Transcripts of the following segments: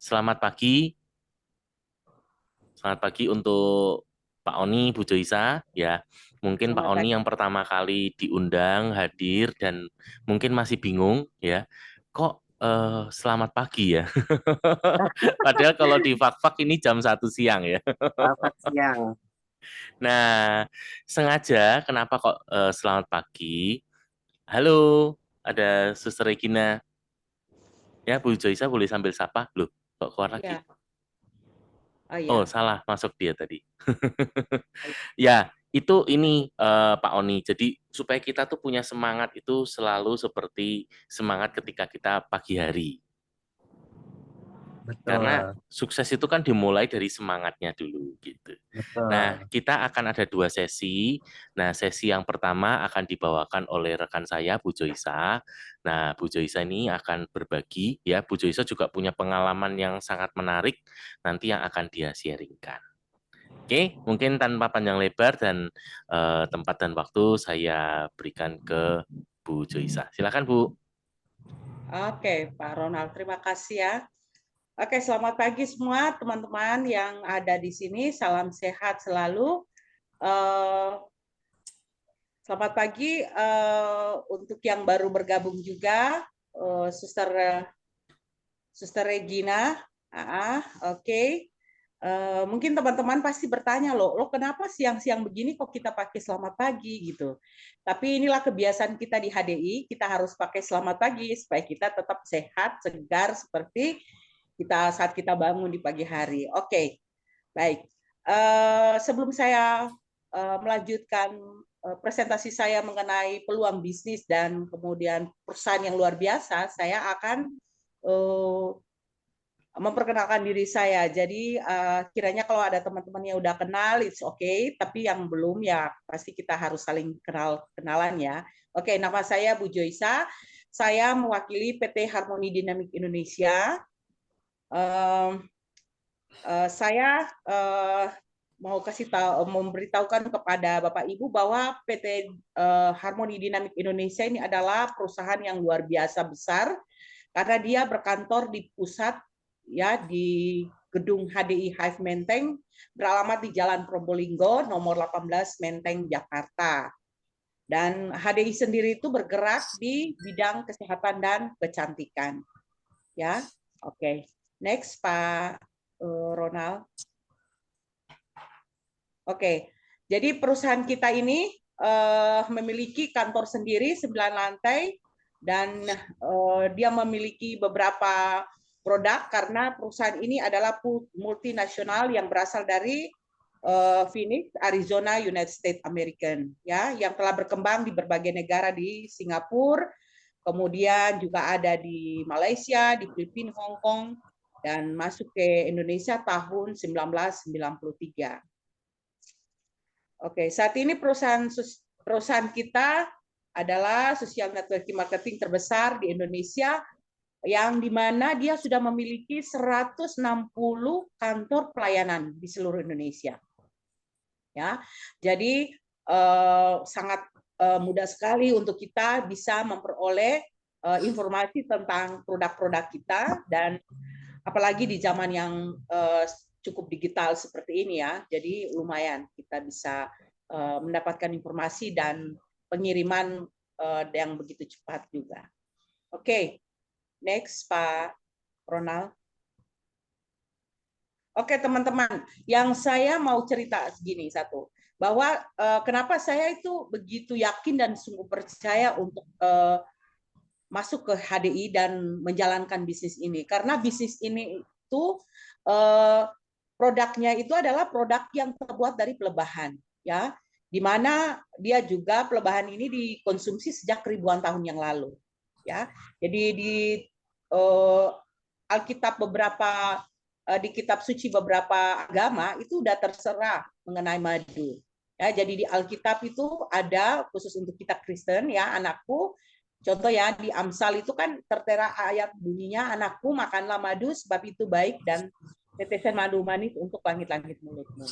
Selamat pagi. Selamat pagi untuk Pak Oni, Bu Joisa, ya. Mungkin Pak Selamat Oni pagi. yang pertama kali diundang hadir dan mungkin masih bingung, ya. Kok selamat pagi ya? Padahal kalau di Fak-Fak ini jam 1 siang ya. Selamat siang. Nah, sengaja kenapa kok selamat pagi? Halo, ada Suster Regina. Ya, Bu Joisa boleh sambil sapa. Loh, kok keluar lagi? Ya, oh Oh, ya. salah masuk dia tadi. Ya, itu ini Pak Oni. Jadi supaya kita tuh punya semangat itu selalu seperti semangat ketika kita pagi hari. Karena Betul, sukses itu kan dimulai dari semangatnya dulu gitu. Nah, betul. kita akan ada 2 sesi. Nah, sesi yang pertama akan dibawakan oleh rekan saya, Bu Joisa. Nah, Bu Joisa ini akan berbagi, ya, Bu Joisa juga punya pengalaman yang sangat menarik nanti yang akan dia sharingkan. Oke, mungkin tanpa panjang lebar dan tempat dan waktu saya berikan ke Bu Joisa. Silakan Bu. Oke, Pak Ronald, terima kasih ya. Oke, selamat pagi semua teman-teman yang ada di sini. Salam sehat selalu. Eh, Selamat pagi untuk yang baru bergabung juga, Suster Suster Regina. Oke. Mungkin teman-teman pasti bertanya lo kenapa siang-siang begini kok kita pakai selamat pagi gitu. Tapi inilah kebiasaan kita di HDI, kita harus pakai selamat pagi supaya kita tetap sehat, segar seperti kita saat kita bangun di pagi hari. Oke, baik. Sebelum saya melanjutkan presentasi saya mengenai peluang bisnis dan kemudian perusahaan yang luar biasa, saya akan eh, memperkenalkan diri saya. Jadi kiranya kalau ada teman-teman yang udah kenal, it's okay. Tapi yang belum ya pasti kita harus saling kenalan ya. Oke, nama saya Bu Joisa. Saya mewakili PT Harmoni Dinamik Indonesia. Uh, saya mau kasih tahu, memberitahukan kepada Bapak Ibu bahwa PT Harmoni Dinamik Indonesia ini adalah perusahaan yang luar biasa besar karena dia berkantor di pusat ya di gedung HDI Hive Menteng beralamat di Jalan Probolinggo nomor 18 Menteng Jakarta. Dan HDI sendiri itu bergerak di bidang kesehatan dan kecantikan. Ya, oke. Next Pak Ronald. Oke. Jadi perusahaan kita ini memiliki kantor sendiri 9 lantai dan dia memiliki beberapa produk karena perusahaan ini adalah multinasional yang berasal dari Phoenix, Arizona, United States American, ya, yang telah berkembang di berbagai negara di Singapura, kemudian juga ada di Malaysia, di Filipina, Hong Kong, dan masuk ke Indonesia tahun 1993. Oke, saat ini perusahaan kita adalah social networking marketing terbesar di Indonesia yang dimana dia sudah memiliki 160 kantor pelayanan di seluruh Indonesia. Ya, jadi sangat mudah sekali untuk kita bisa memperoleh informasi tentang produk-produk kita dan apalagi di zaman yang cukup digital seperti ini ya. Jadi lumayan kita bisa mendapatkan informasi dan pengiriman yang begitu cepat juga. Oke, next Pak Ronald. Oke teman-teman, yang saya mau cerita segini satu, bahwa kenapa saya itu begitu yakin dan sungguh percaya untuk masuk ke HDI dan menjalankan bisnis ini, karena bisnis ini itu produknya itu adalah produk yang terbuat dari pelebahan, ya, di mana dia juga pelebahan ini dikonsumsi sejak ribuan tahun yang lalu, ya. Jadi di Alkitab beberapa di kitab suci beberapa agama itu udah terserah mengenai madu. Ya, jadi di Alkitab itu ada khusus untuk kita Kristen ya, anakku. Contoh ya di Amsal itu kan tertera ayat bunyinya, anakku makanlah madu sebab itu baik dan tetesan madu manis untuk langit-langit mulutmu.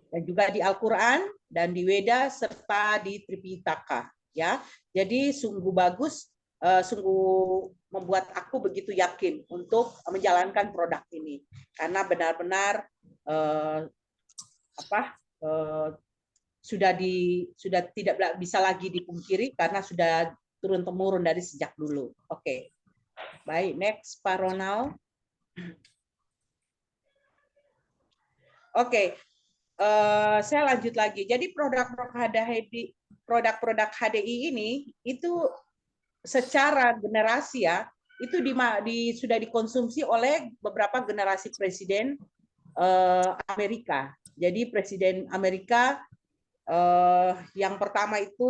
Dan juga di Al-Quran dan di Weda serta di Tripitaka. Ya, jadi sungguh bagus sungguh membuat aku begitu yakin untuk menjalankan produk ini karena benar-benar sudah tidak bisa lagi dipungkiri karena sudah turun temurun dari sejak dulu. Oke. Baik, next Pak Ronald. Oke. Saya lanjut lagi. Jadi produk-produk HDI ini itu secara generasi ya, itu sudah dikonsumsi oleh beberapa generasi presiden Amerika. Jadi presiden Amerika yang pertama itu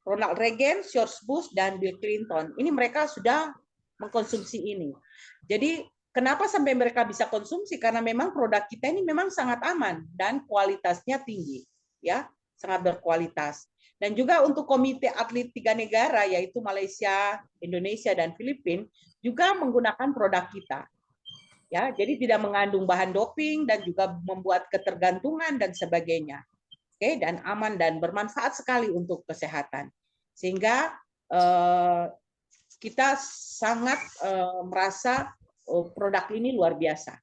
Ronald Reagan, George Bush, dan Bill Clinton. Ini mereka sudah mengkonsumsi ini. Jadi kenapa sampai mereka bisa konsumsi? Karena memang produk kita ini memang sangat aman dan kualitasnya tinggi, ya, sangat berkualitas. Dan juga untuk komite atlet 3 negara yaitu Malaysia, Indonesia, dan Filipina juga menggunakan produk kita. Ya, jadi tidak mengandung bahan doping dan juga membuat ketergantungan dan sebagainya. Oke, dan aman dan bermanfaat sekali untuk kesehatan. Sehingga kita sangat merasa produk ini luar biasa.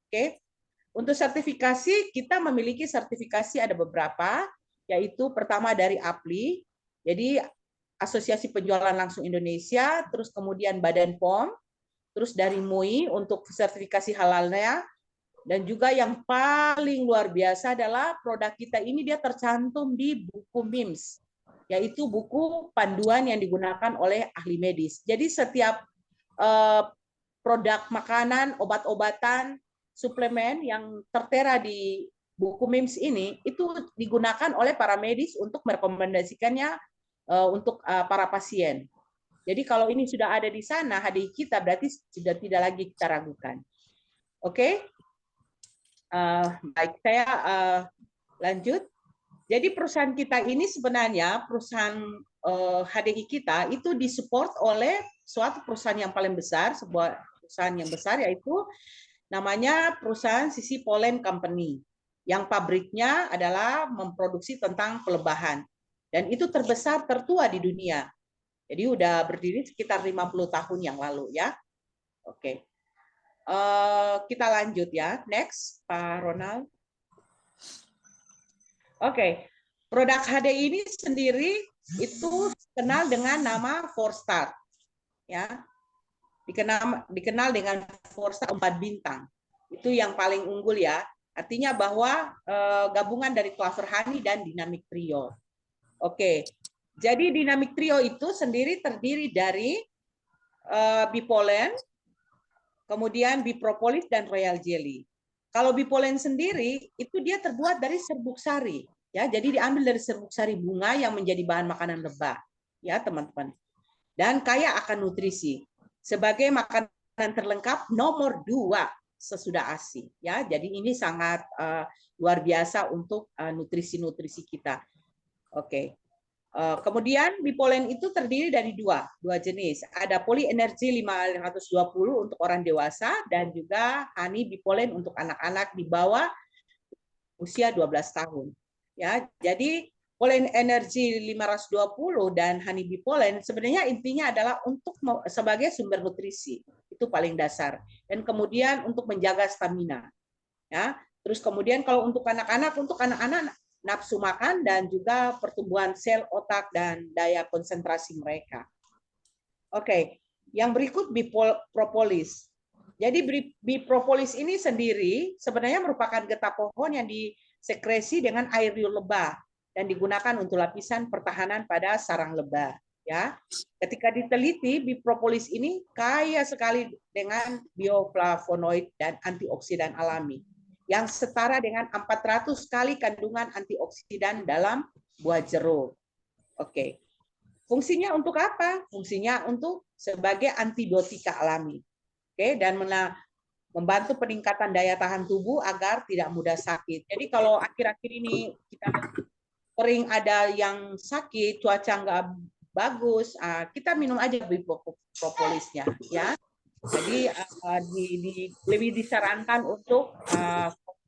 Oke. Untuk sertifikasi kita memiliki sertifikasi ada beberapa, yaitu pertama dari APLI, jadi Asosiasi Penjualan Langsung Indonesia, terus kemudian Badan POM, terus dari MUI untuk sertifikasi halalnya, dan juga yang paling luar biasa adalah produk kita ini dia tercantum di buku MIMS, yaitu buku panduan yang digunakan oleh ahli medis. Jadi setiap produk makanan, obat-obatan, suplemen yang tertera di buku MIMS ini itu digunakan oleh para medis untuk merekomendasikannya untuk para pasien. Jadi kalau ini sudah ada di sana HDI kita berarti sudah tidak lagi kita ragukan. Oke, baik saya lanjut. Jadi perusahaan kita ini sebenarnya perusahaan HDI kita itu disupport oleh suatu perusahaan yang paling besar, sebuah perusahaan yang besar yaitu namanya perusahaan Sisi Polen Company, yang pabriknya adalah memproduksi tentang pelebahan. Dan itu terbesar, tertua di dunia. Jadi udah berdiri sekitar 50 tahun yang lalu ya. Oke. Kita lanjut ya. Next, Pak Ronald. Oke. Produk HDI ini sendiri itu dikenal dengan nama 4-star. Ya. Dikenal dengan 4-star 4 bintang. Itu yang paling unggul ya. Artinya bahwa gabungan dari Clover Honey dan Dynamic Trio. Oke. Jadi Dynamic Trio itu sendiri terdiri dari Bipolen, kemudian Bipropolis dan Royal Jelly. Kalau Bipolen sendiri itu dia terbuat dari serbuk sari, ya. Jadi diambil dari serbuk sari bunga yang menjadi bahan makanan lebah, ya teman-teman. Dan kaya akan nutrisi. Sebagai makanan terlengkap nomor 2 sesudah ASI, ya. Jadi ini sangat luar biasa untuk nutrisi-nutrisi kita. Oke. Kemudian Bipolen itu terdiri dari dua jenis. Ada Polyenergy 520 untuk orang dewasa dan juga Honey Bipolen untuk anak-anak di bawah usia 12 tahun. Ya, jadi Polyenergy 520 dan Honey Bipolen sebenarnya intinya adalah untuk sebagai sumber nutrisi. Itu paling dasar. Dan kemudian untuk menjaga stamina. Ya. Terus kemudian kalau untuk anak-anak nafsu makan dan juga pertumbuhan sel otak dan daya konsentrasi mereka. Oke, yang berikut Bipropolis. Jadi Bipropolis ini sendiri sebenarnya merupakan getah pohon yang disekresi dengan air liur lebah dan digunakan untuk lapisan pertahanan pada sarang lebah. Ya, ketika diteliti Bipropolis ini kaya sekali dengan bioflavonoid dan antioksidan alami yang setara dengan 400 kali kandungan antioksidan dalam buah jeruk. Oke. Fungsinya untuk apa? Fungsinya untuk sebagai antibiotika alami. Oke, dan membantu peningkatan daya tahan tubuh agar tidak mudah sakit. Jadi kalau akhir-akhir ini kita sering ada yang sakit, cuaca nggak bagus, kita minum aja Bipropolisnya, ya. Jadi lebih disarankan untuk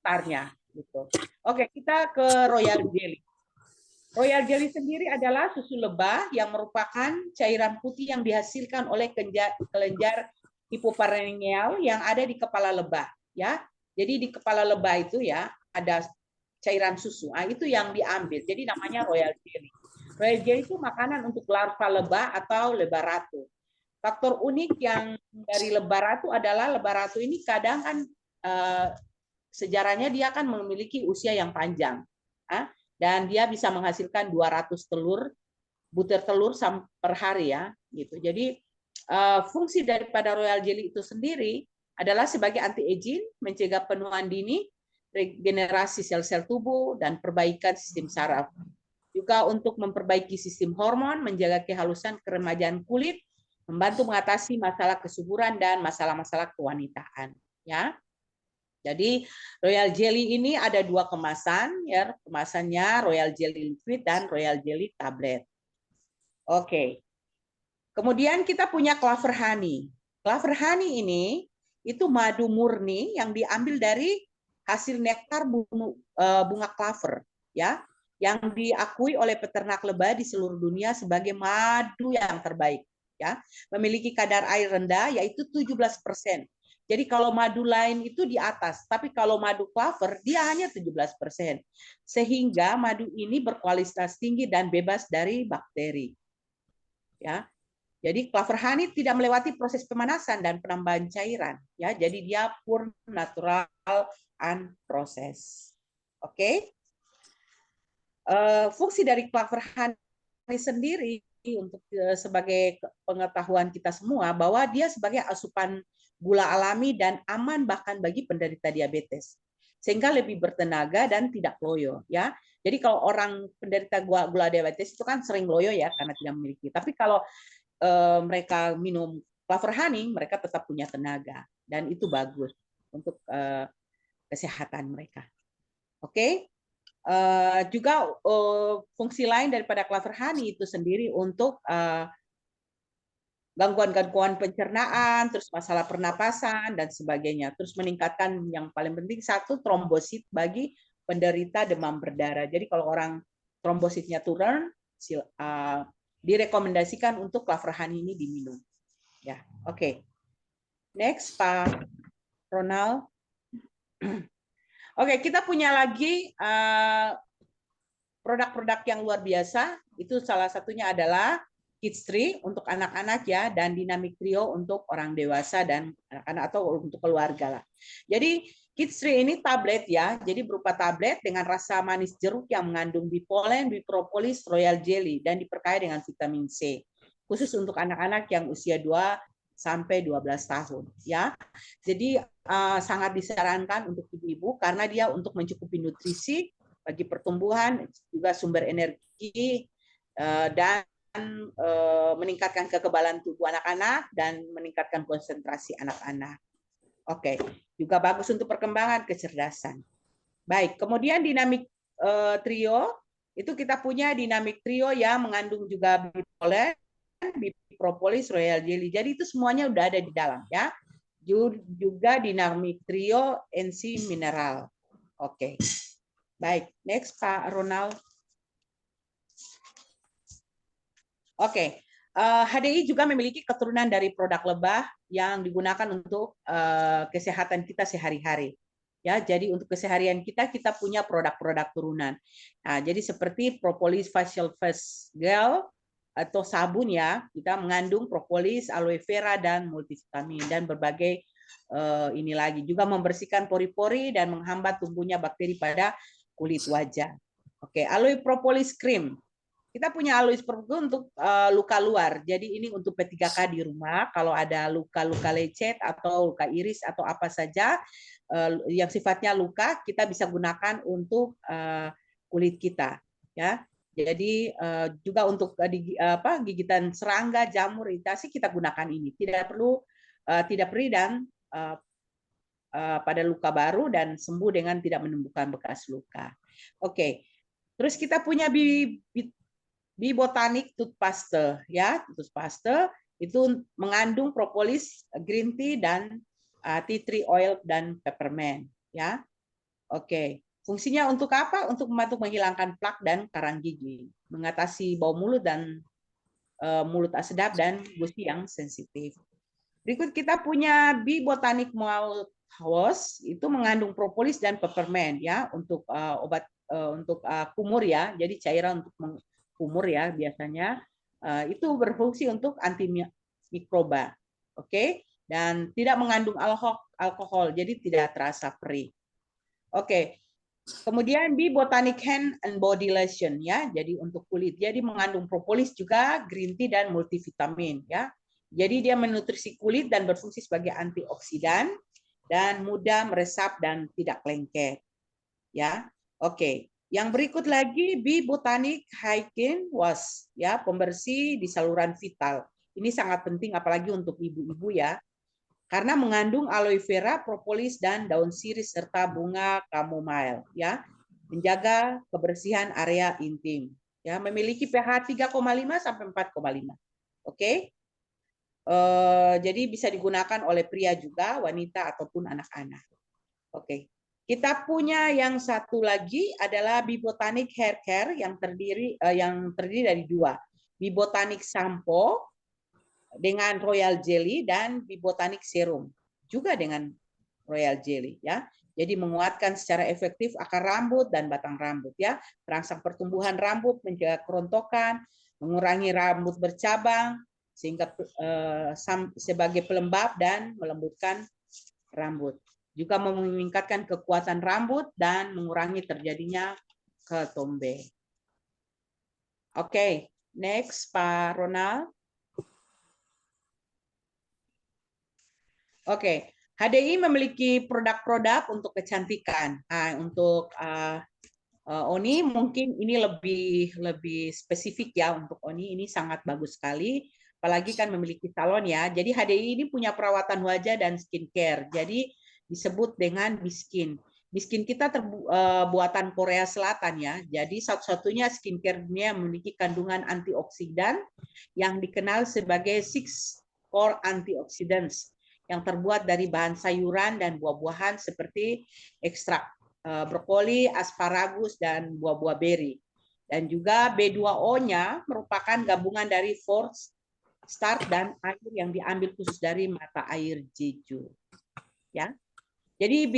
startnya gitu. Oke, kita ke Royal Jelly. Royal jelly sendiri adalah susu lebah yang merupakan cairan putih yang dihasilkan oleh kelenjar hipoparengeal yang ada di kepala lebah, ya. Jadi di kepala lebah itu ya ada cairan susu. Nah, itu yang diambil. Jadi namanya royal jelly. Royal jelly itu makanan untuk larva lebah atau lebah ratu. Faktor unik yang dari lebah ratu adalah lebah ratu ini kadang kan sejarahnya dia akan memiliki usia yang panjang. Dan dia bisa menghasilkan 200 butir telur per hari ya, gitu. Jadi fungsi daripada royal jelly itu sendiri adalah sebagai anti aging, mencegah penuaan dini, regenerasi sel-sel tubuh dan perbaikan sistem saraf. Juga untuk memperbaiki sistem hormon, menjaga kehalusan keremajaan kulit, membantu mengatasi masalah kesuburan dan masalah-masalah kewanitaan, ya. Jadi royal jelly ini ada 2 kemasan, ya, kemasannya royal jelly liquid dan royal jelly tablet. Oke. Kemudian kita punya clover honey. Clover honey ini itu madu murni yang diambil dari hasil nektar bunga clover, ya, yang diakui oleh peternak lebah di seluruh dunia sebagai madu yang terbaik, ya. Memiliki kadar air rendah yaitu 17%. Jadi kalau madu lain itu di atas, tapi kalau madu clover dia hanya 17%. Sehingga madu ini berkualitas tinggi dan bebas dari bakteri. Ya. Jadi clover honey tidak melewati proses pemanasan dan penambahan cairan, ya. Jadi dia pure natural unprocessed. Oke. Fungsi dari clover honey sendiri untuk sebagai pengetahuan kita semua bahwa dia sebagai asupan gula alami dan aman bahkan bagi penderita diabetes. Sehingga lebih bertenaga dan tidak loyo, ya. Jadi kalau orang penderita gula diabetes itu kan sering loyo ya karena tidak memiliki. Tapi kalau mereka minum clover honey, mereka tetap punya tenaga dan itu bagus untuk kesehatan mereka. Oke. Juga fungsi lain daripada clover honey itu sendiri untuk gangguan-gangguan pencernaan, terus masalah pernapasan dan sebagainya. Terus meningkatkan yang paling penting satu trombosit bagi penderita demam berdarah. Jadi kalau orang trombositnya turun, direkomendasikan untuk clover honey ini diminum. Ya, oke. Next, Pak Ronald. Oke, kita punya lagi produk-produk yang luar biasa. Itu salah satunya adalah Kids Tree untuk anak-anak ya, dan Dynamic Trio untuk orang dewasa dan anak-anak atau untuk keluarga lah. Jadi Kids Tree ini tablet ya, jadi berupa tablet dengan rasa manis jeruk yang mengandung bipolen, bipropolis, royal jelly dan diperkaya dengan vitamin C. Khusus untuk anak-anak yang usia 2 sampai 12 tahun ya. Jadi sangat disarankan untuk ibu-ibu karena dia untuk mencukupi nutrisi bagi pertumbuhan, juga sumber energi dan meningkatkan kekebalan tubuh anak-anak dan meningkatkan konsentrasi anak-anak. Oke, juga bagus untuk perkembangan kecerdasan. Baik, kemudian Dynamic Trio itu kita punya Dynamic Trio yang mengandung juga bipolen, bipropolis, royal jelly. Jadi itu semuanya udah ada di dalam ya. Juga Dynamic Trio NC mineral. Oke. Baik, next Pak Ronald. Oke, HDI juga memiliki keturunan dari produk lebah yang digunakan untuk kesehatan kita sehari-hari. Ya, jadi untuk keseharian kita punya produk-produk turunan. Nah, jadi seperti propolis facial face gel atau sabun ya, kita mengandung propolis, aloe vera dan multivitamin dan berbagai ini lagi juga membersihkan pori-pori dan menghambat tumbuhnya bakteri pada kulit wajah. Oke, aloe propolis cream. Kita punya aloe propolis untuk luka luar. Jadi ini untuk P3K di rumah. Kalau ada luka-luka lecet atau luka iris atau apa saja yang sifatnya luka, kita bisa gunakan untuk kulit kita. Ya. Jadi juga untuk gigitan serangga, jamur, iritasi kita gunakan ini. Tidak perih dan pada luka baru dan sembuh dengan tidak menumbuhkan bekas luka. Oke. Terus kita punya Bibotanic toothpaste ya, toothpaste itu mengandung propolis, green tea dan tea tree oil dan peppermint ya. Oke. Fungsinya untuk apa? Untuk membantu menghilangkan plak dan karang gigi, mengatasi bau mulut dan mulut tak sedap dan gusi yang sensitif. Berikut kita punya Bee Botanic Mouthwash, itu mengandung propolis dan peppermint ya untuk obat untuk kumur ya. Jadi cairan untuk kumur ya biasanya. Itu berfungsi untuk antimikroba. Oke, dan tidak mengandung alkohol, jadi tidak terasa perih. Oke. Kemudian Bee Botanic Hand and Body Lotion ya, jadi untuk kulit. Jadi mengandung propolis juga, green tea dan multivitamin ya. Jadi dia menutrisi kulit dan berfungsi sebagai antioksidan dan mudah meresap dan tidak lengket. Ya. Oke. Yang berikut lagi Bee Botanic Hygiene Wash ya, pembersih di saluran vital. Ini sangat penting apalagi untuk ibu-ibu ya. Karena mengandung aloe vera, propolis dan daun sirih serta bunga chamomile ya. Menjaga kebersihan area intim. Ya, memiliki pH 3,5 sampai 4,5. Oke. Jadi bisa digunakan oleh pria juga, wanita ataupun anak-anak. Oke. Kita punya yang satu lagi adalah Bee Botanic Hair Care yang terdiri dari dua. Bee Botanic Shampoo dengan Royal Jelly dan Bee Botanic Serum juga dengan Royal Jelly ya. Jadi menguatkan secara efektif akar rambut dan batang rambut ya, merangsang pertumbuhan rambut, mencegah kerontokan, mengurangi rambut bercabang sehingga sebagai pelembab dan melembutkan rambut. Juga meningkatkan kekuatan rambut dan mengurangi terjadinya ketombe. Oke, next Pak Ronald. Oke, HDI memiliki produk-produk untuk kecantikan. Untuk Oni mungkin ini lebih spesifik ya untuk Oni, ini sangat bagus sekali. Apalagi kan memiliki salon ya. Jadi HDI ini punya perawatan wajah dan skincare. Jadi disebut dengan Biskin. Biskin kita buatan Korea Selatan ya. Jadi satu-satunya skincare-nya memiliki kandungan antioksidan yang dikenal sebagai 6 core antioxidants yang terbuat dari bahan sayuran dan buah-buahan seperti ekstrak brokoli, asparagus, dan buah-buah beri. Dan juga B2O-nya merupakan gabungan dari force, start, dan air yang diambil khusus dari mata air Jeju. Ya, jadi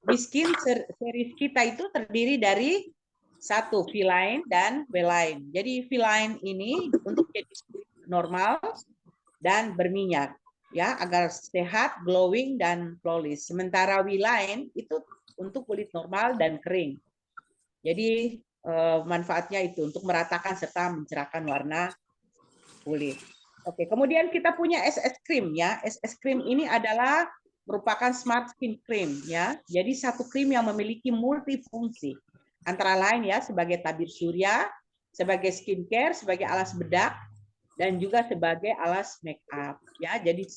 Biskin series kita itu terdiri dari satu V-line dan W-line. Jadi V-line ini untuk jenis normal dan berminyak ya, agar sehat, glowing dan flawless. Sementara W-line itu untuk kulit normal dan kering. Jadi manfaatnya itu untuk meratakan serta mencerahkan warna kulit. Oke, kemudian kita punya SS Cream ya. SS Cream ini adalah merupakan smart skin cream ya. Jadi satu krim yang memiliki multifungsi. Antara lain ya sebagai tabir surya, sebagai skincare, sebagai alas bedak, dan juga sebagai alas make up ya. Jadi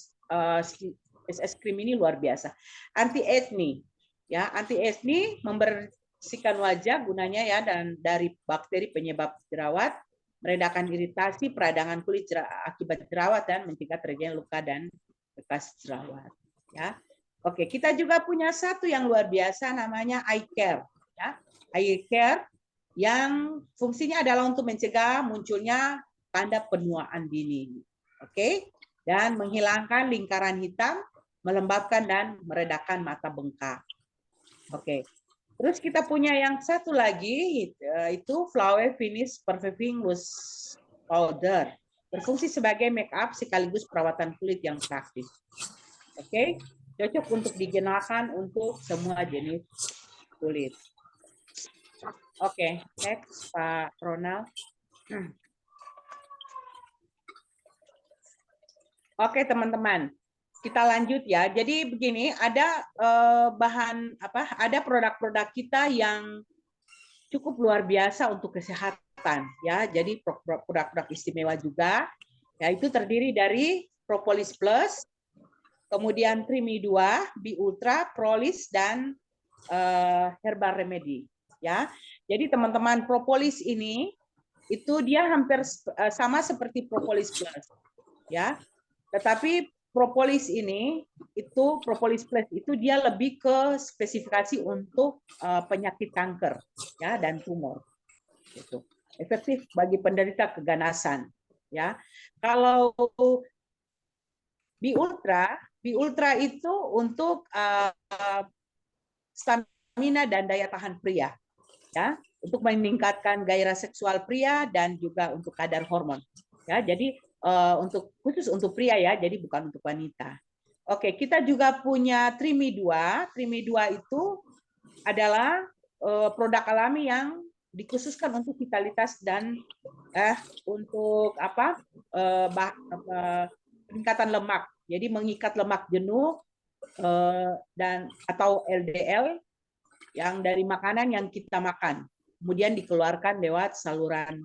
SS Cream ini luar biasa. Anti acne ya, anti acne membersihkan wajah gunanya ya, dan dari bakteri penyebab jerawat, meredakan iritasi, peradangan kulit akibat jerawat, dan mencegah terjadinya luka dan bekas jerawat ya. Oke, kita juga punya satu yang luar biasa namanya eye care ya. Eye care yang fungsinya adalah untuk mencegah munculnya tanda penuaan dini. Oke, dan menghilangkan lingkaran hitam, melembabkan dan meredakan mata bengkak. Oke. Terus kita punya yang satu lagi itu Flower Finish Perfecting Loose Powder. Berfungsi sebagai make up sekaligus perawatan kulit yang praktis. Oke, cocok untuk digunakan untuk semua jenis kulit. Oke, next Pak Ronald. Oke teman-teman, kita lanjut ya. Jadi begini, ada ada produk-produk kita yang cukup luar biasa untuk kesehatan ya. Jadi produk-produk istimewa juga. Ya, itu terdiri dari Propolis Plus, kemudian Trimi 2, Bee Ultra, Prolis, dan Herbal Remedy ya. Jadi teman-teman, propolis ini itu dia hampir sama seperti Propolis Plus ya. Tetapi propolis ini itu propolis plus itu dia lebih ke spesifikasi untuk penyakit kanker ya dan tumor. Itu efektif bagi penderita keganasan ya. Kalau Bi Ultra itu untuk stamina dan daya tahan pria ya, untuk meningkatkan gairah seksual pria dan juga untuk kadar hormon ya. Jadi untuk khusus untuk pria ya, jadi bukan untuk wanita. Oke, kita juga punya Trimi 2. Trimi 2 itu adalah produk alami yang dikhususkan untuk vitalitas dan untuk peningkatan lemak. Jadi mengikat lemak jenuh dan atau LDL yang dari makanan yang kita makan, kemudian dikeluarkan lewat saluran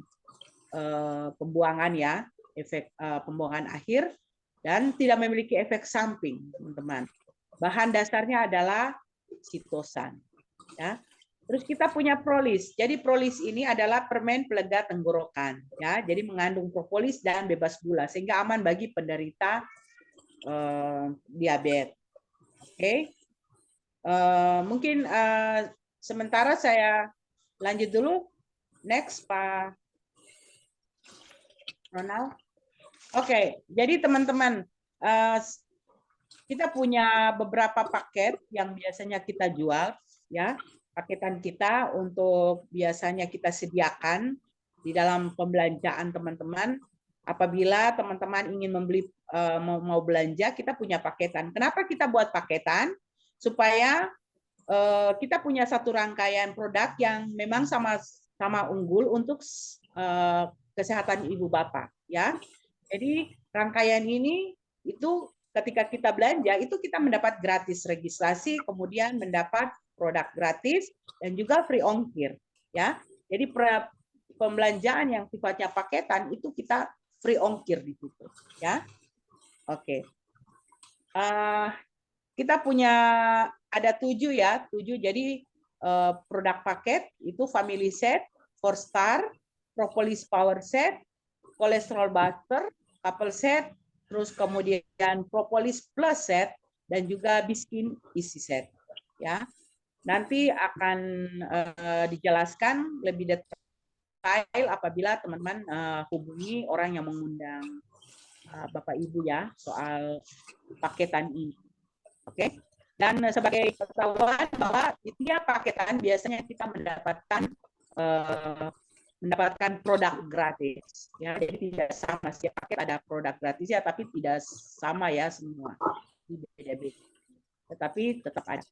pembuangan ya, efek pembuangan akhir, dan tidak memiliki efek samping, teman-teman. Bahan dasarnya adalah sitosan. Ya. Terus kita punya prolis. Jadi prolis ini adalah permen pelega tenggorokan. Ya. Jadi mengandung propolis dan bebas gula, sehingga aman bagi penderita diabetes. Oke. Mungkin sementara saya lanjut dulu. Next, Pak Ronald. Oke, jadi teman-teman, kita punya beberapa paket yang biasanya kita jual, ya. Paketan kita untuk biasanya kita sediakan di dalam pembelanjaan teman-teman. Apabila teman-teman ingin membeli mau belanja, kita punya paketan. Kenapa kita buat paketan? Supaya kita punya satu rangkaian produk yang memang sama unggul untuk kesehatan ibu bapak, ya. Jadi rangkaian ini itu ketika kita belanja itu kita mendapat gratis registrasi, kemudian mendapat produk gratis dan juga free ongkir, ya. Jadi pembelanjaan yang sifatnya paketan itu kita free ongkir di situ, ya. Oke. Kita punya ada 7 ya, 7. Jadi produk paket itu family set, 4 star, propolis power set, kolesterol buster, couple set, terus kemudian propolis plus set, dan juga biskin isi set. Ya, nanti akan dijelaskan lebih detail apabila teman-teman hubungi orang yang mengundang Bapak Ibu ya soal paketan ini. Oke. Dan sebagai ketahuan bahwa tiap paketan biasanya kita mendapatkan produk gratis ya, jadi tidak sama setiap paket ada produk gratis ya, tapi tidak sama ya semua, beda-beda, tetapi tetap ada.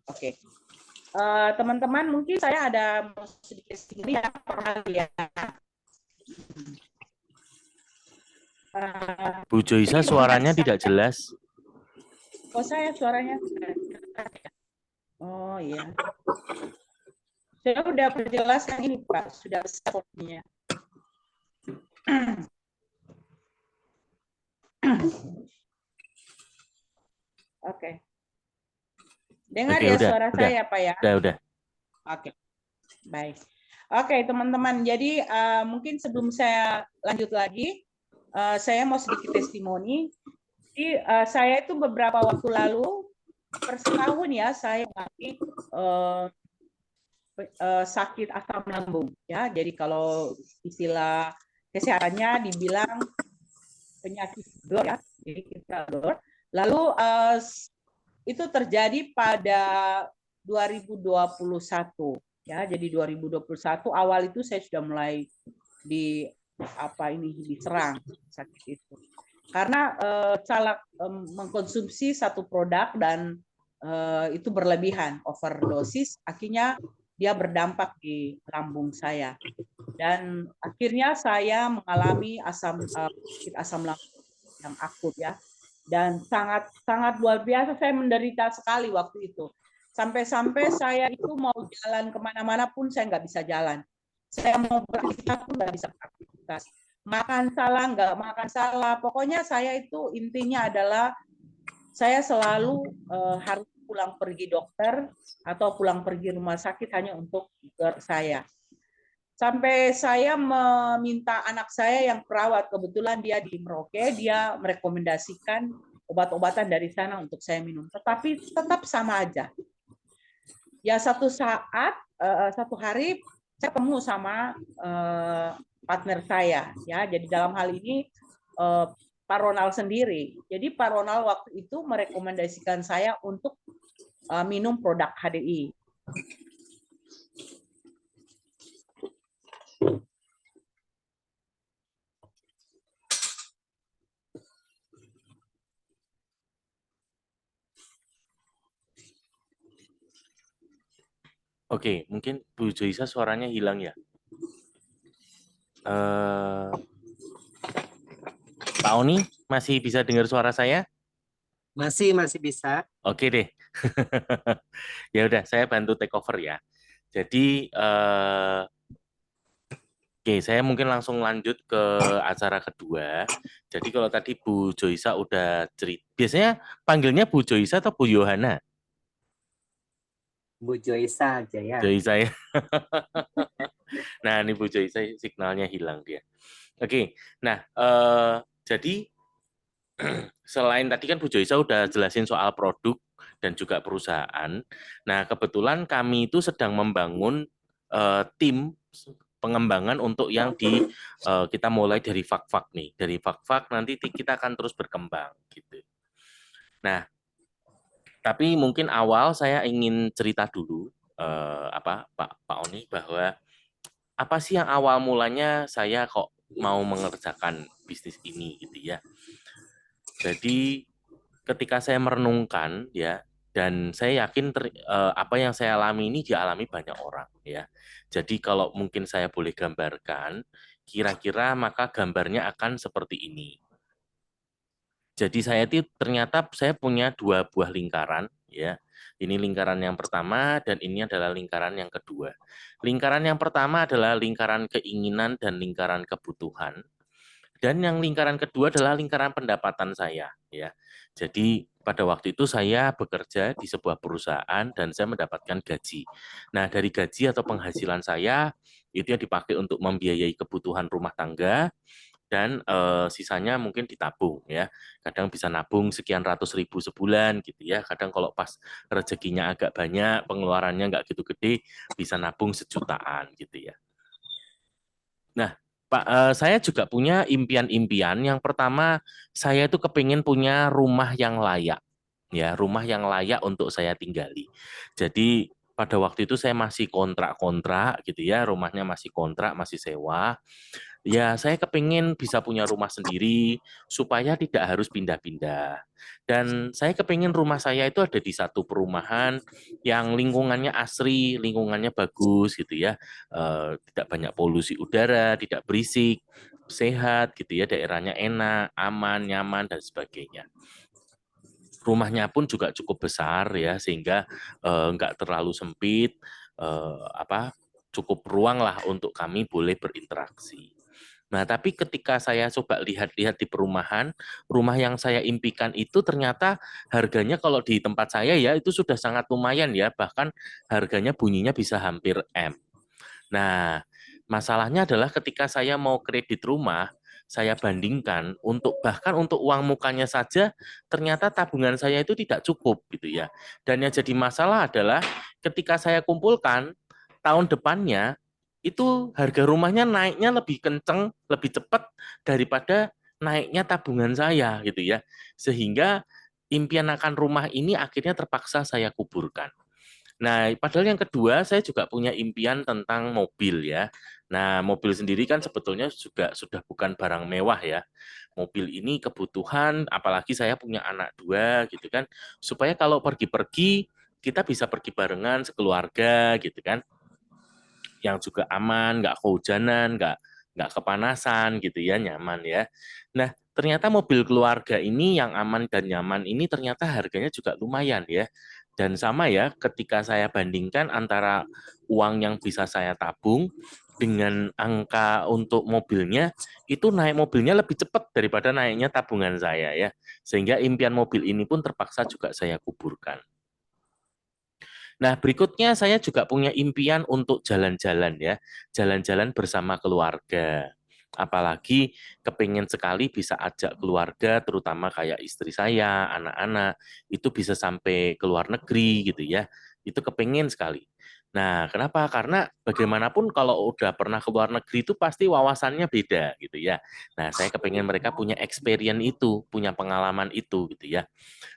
Oke. Teman-teman, mungkin saya ada sedikit ini ya, Bu Joysa suaranya tidak jelas. Oh, saya suaranya. Oh iya. Saya sudah perjelaskan ini Pak, sudah besarnya. Oke. Dengar ya suara saya Pak ya? Udah. Oke. Baik. Oke teman-teman, jadi mungkin sebelum saya lanjut lagi, saya mau sedikit testimoni. Jadi saya itu beberapa waktu lalu, per setahun ya, saya mengalami sakit asam lambung ya. Jadi kalau istilah kesehatannya dibilang penyakit GERD ya. Jadi kita GERD. Lalu itu terjadi pada 2021 ya. Jadi 2021 awal itu saya sudah mulai diserang sakit itu. Karena salah mengkonsumsi satu produk dan itu berlebihan, overdosis, akhirnya dia berdampak di lambung saya. Dan akhirnya saya mengalami asam lambung yang akut ya. Dan sangat luar biasa, saya menderita sekali waktu itu. Sampai-sampai saya itu mau jalan kemana-mana pun saya nggak bisa jalan. Saya mau beraktivitas pun nggak bisa beraktivitas. Makan salah, nggak makan salah. Pokoknya saya itu intinya adalah saya selalu harus pulang pergi dokter atau pulang pergi rumah sakit hanya untuk GERD saya. Sampai saya meminta anak saya yang perawat, kebetulan dia di Merauke, dia merekomendasikan obat-obatan dari sana untuk saya minum. Tetapi tetap sama aja. Ya satu saat, satu hari saya ketemu sama partner saya, ya. Jadi dalam hal ini Pak Ronald sendiri. Jadi Pak Ronald waktu itu merekomendasikan saya untuk minum produk HDI. Oke, mungkin Bu Joisa suaranya hilang ya. Pak Oni masih bisa dengar suara saya? Masih bisa. Oke deh. Ya udah, saya bantu take over ya. Jadi oke, saya mungkin langsung lanjut ke acara kedua. Jadi kalau tadi Bu Joisa udah cerita, biasanya panggilnya Bu Joisa atau Bu Yohana? Bu Joisa aja ya. Joisa ya. Nah, ini Bu Joisa signalnya hilang dia. Oke, nah jadi selain tadi kan Bu Joisa udah jelasin soal produk dan juga perusahaan. Nah, kebetulan kami itu sedang membangun tim pengembangan untuk yang kita mulai dari fak-fak nih. Dari fak-fak nanti kita akan terus berkembang gitu. Nah, tapi mungkin awal saya ingin cerita dulu Pak Oni bahwa apa sih yang awal mulanya saya kok mau mengerjakan bisnis ini gitu ya. Jadi ketika saya merenungkan ya, dan saya yakin apa yang saya alami ini dialami banyak orang ya. Jadi kalau mungkin saya boleh gambarkan, kira-kira maka gambarnya akan seperti ini. Jadi saya itu ternyata saya punya dua buah lingkaran ya. Ini lingkaran yang pertama dan ini adalah lingkaran yang kedua. Lingkaran yang pertama adalah lingkaran keinginan dan lingkaran kebutuhan. Dan yang lingkaran kedua adalah lingkaran pendapatan saya ya. Jadi pada waktu itu saya bekerja di sebuah perusahaan dan saya mendapatkan gaji. Nah, dari gaji atau penghasilan saya itu yang dipakai untuk membiayai kebutuhan rumah tangga dan sisanya mungkin ditabung ya. Kadang bisa nabung sekian ratus ribu sebulan gitu ya. Kadang kalau pas rezekinya agak banyak, pengeluarannya nggak gitu gede, bisa nabung sejutaan gitu ya. Nah, Pak, saya juga punya impian-impian. Yang pertama, saya itu kepingin punya rumah yang layak, ya, rumah yang layak untuk saya tinggali. Jadi pada waktu itu saya masih kontrak-kontrak gitu ya, rumahnya masih kontrak, masih sewa. Ya, saya kepingin bisa punya rumah sendiri supaya tidak harus pindah-pindah. Dan saya kepingin rumah saya itu ada di satu perumahan yang lingkungannya asri, lingkungannya bagus gitu ya. Tidak banyak polusi udara, tidak berisik, sehat gitu ya, daerahnya enak, aman, nyaman dan sebagainya. Rumahnya pun juga cukup besar ya, sehingga nggak terlalu sempit, cukup ruang lah untuk kami boleh berinteraksi. Nah, tapi ketika saya coba lihat-lihat di perumahan, rumah yang saya impikan itu ternyata harganya kalau di tempat saya ya itu sudah sangat lumayan ya, bahkan harganya bunyinya bisa hampir M. Nah, masalahnya adalah ketika saya mau kredit rumah, saya bandingkan bahkan untuk uang mukanya saja ternyata tabungan saya itu tidak cukup gitu ya. Dan yang jadi masalah adalah ketika saya kumpulkan tahun depannya itu harga rumahnya naiknya lebih kenceng, lebih cepat daripada naiknya tabungan saya gitu ya. Sehingga impian akan rumah ini akhirnya terpaksa saya kuburkan. Nah, padahal yang kedua saya juga punya impian tentang mobil ya. Nah, mobil sendiri kan sebetulnya juga sudah bukan barang mewah ya. Mobil ini kebutuhan, apalagi saya punya anak dua gitu kan, supaya kalau pergi-pergi kita bisa pergi barengan sekeluarga gitu kan, yang juga aman, nggak kehujanan, nggak kepanasan gitu ya, nyaman ya. Nah, ternyata mobil keluarga ini yang aman dan nyaman ini ternyata harganya juga lumayan ya. Dan sama ya, ketika saya bandingkan antara uang yang bisa saya tabung dengan angka untuk mobilnya, itu naik mobilnya lebih cepat daripada naiknya tabungan saya ya. Sehingga impian mobil ini pun terpaksa juga saya kuburkan. Nah, berikutnya saya juga punya impian untuk jalan-jalan ya, jalan-jalan bersama keluarga. Apalagi kepingin sekali bisa ajak keluarga, terutama kayak istri saya, anak-anak, itu bisa sampai ke luar negeri gitu ya. Itu kepingin sekali. Nah, kenapa? Karena bagaimanapun kalau udah pernah ke luar negeri itu pasti wawasannya beda gitu ya. Nah, saya kepingin mereka punya experience itu, punya pengalaman itu gitu ya.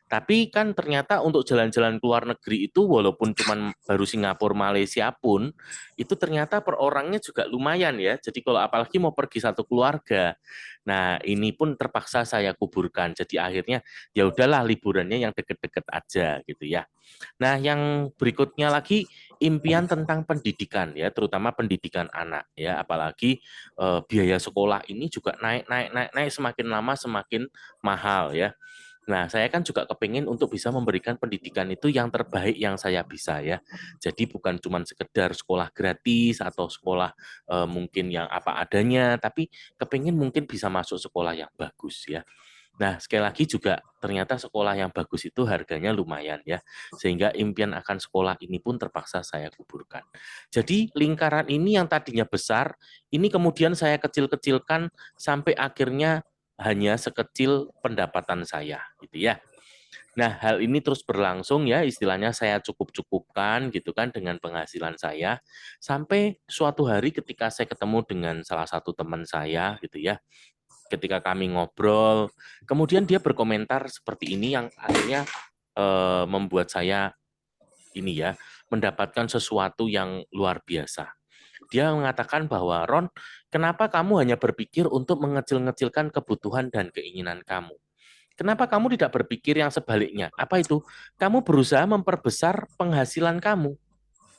Tapi kan ternyata untuk jalan-jalan ke luar negeri itu walaupun cuman baru Singapura, Malaysia pun itu ternyata per orangnya juga lumayan ya. Jadi kalau apalagi mau pergi satu keluarga. Nah, ini pun terpaksa saya kuburkan. Jadi akhirnya ya udahlah liburannya yang deket-deket aja gitu ya. Nah, yang berikutnya lagi impian tentang pendidikan ya, terutama pendidikan anak ya, apalagi biaya sekolah ini juga naik semakin lama semakin mahal ya. Nah, saya kan juga kepingin untuk bisa memberikan pendidikan itu yang terbaik yang saya bisa ya. Jadi bukan cuma sekedar sekolah gratis atau sekolah mungkin yang apa adanya, tapi kepingin mungkin bisa masuk sekolah yang bagus ya. Nah, sekali lagi juga ternyata sekolah yang bagus itu harganya lumayan ya, sehingga impian akan sekolah ini pun terpaksa saya kuburkan. Jadi lingkaran ini yang tadinya besar, ini kemudian saya kecil-kecilkan sampai akhirnya hanya sekecil pendapatan saya, gitu ya. Nah, hal ini terus berlangsung ya, istilahnya saya cukup-cukupkan gitu kan dengan penghasilan saya, sampai suatu hari ketika saya ketemu dengan salah satu teman saya gitu ya, ketika kami ngobrol, kemudian dia berkomentar seperti ini yang akhirnya membuat saya ini ya, mendapatkan sesuatu yang luar biasa. Dia mengatakan bahwa, Ron, kenapa kamu hanya berpikir untuk mengecil-ngecilkan kebutuhan dan keinginan kamu? Kenapa kamu tidak berpikir yang sebaliknya? Apa itu? Kamu berusaha memperbesar penghasilan kamu.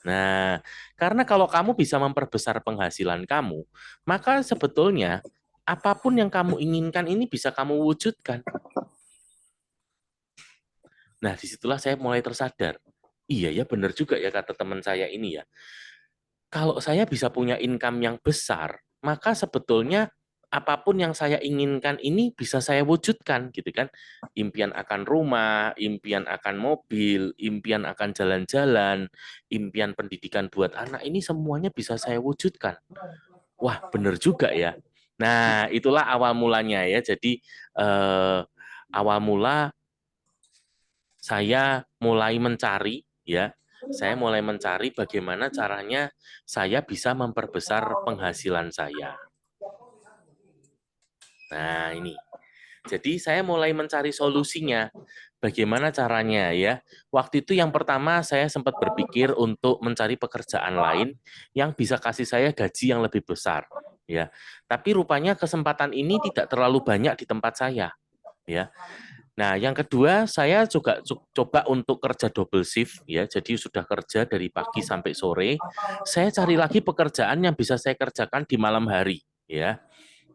Nah, karena kalau kamu bisa memperbesar penghasilan kamu, maka sebetulnya apapun yang kamu inginkan ini bisa kamu wujudkan. Nah, disitulah saya mulai tersadar. Iya ya, benar juga ya kata teman saya ini ya. Kalau saya bisa punya income yang besar, maka sebetulnya apapun yang saya inginkan ini bisa saya wujudkan gitu kan. Impian akan rumah, impian akan mobil, impian akan jalan-jalan, impian pendidikan buat anak ini semuanya bisa saya wujudkan. Wah, benar juga ya. Nah, itulah awal mulanya ya. Jadi awal mula saya mulai mencari ya. Saya mulai mencari bagaimana caranya saya bisa memperbesar penghasilan saya. Nah, ini. Jadi saya mulai mencari solusinya. Bagaimana caranya ya? Waktu itu yang pertama saya sempat berpikir untuk mencari pekerjaan lain yang bisa kasih saya gaji yang lebih besar, ya. Tapi rupanya kesempatan ini tidak terlalu banyak di tempat saya, ya. Nah, yang kedua, saya juga coba untuk kerja double shift, ya. Jadi sudah kerja dari pagi sampai sore. Saya cari lagi pekerjaan yang bisa saya kerjakan di malam hari, ya.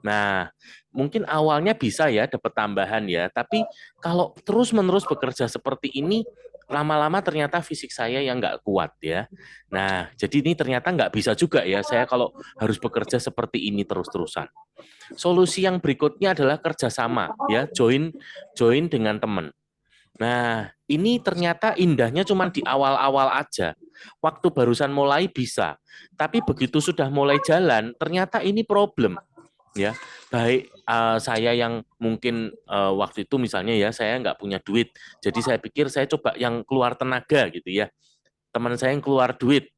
Nah, mungkin awalnya bisa ya dapat tambahan ya, tapi kalau terus-menerus bekerja seperti ini, lama-lama ternyata fisik saya yang nggak kuat ya. Nah, jadi ini ternyata nggak bisa juga ya, saya kalau harus bekerja seperti ini terus-terusan. Solusi yang berikutnya adalah kerjasama ya, join dengan teman. Nah, ini ternyata indahnya cuma di awal-awal aja. Waktu barusan mulai bisa, tapi begitu sudah mulai jalan, ternyata ini problem ya. Baik saya yang mungkin waktu itu misalnya ya saya nggak punya duit, jadi saya pikir saya coba yang keluar tenaga gitu ya. Teman saya yang keluar duit,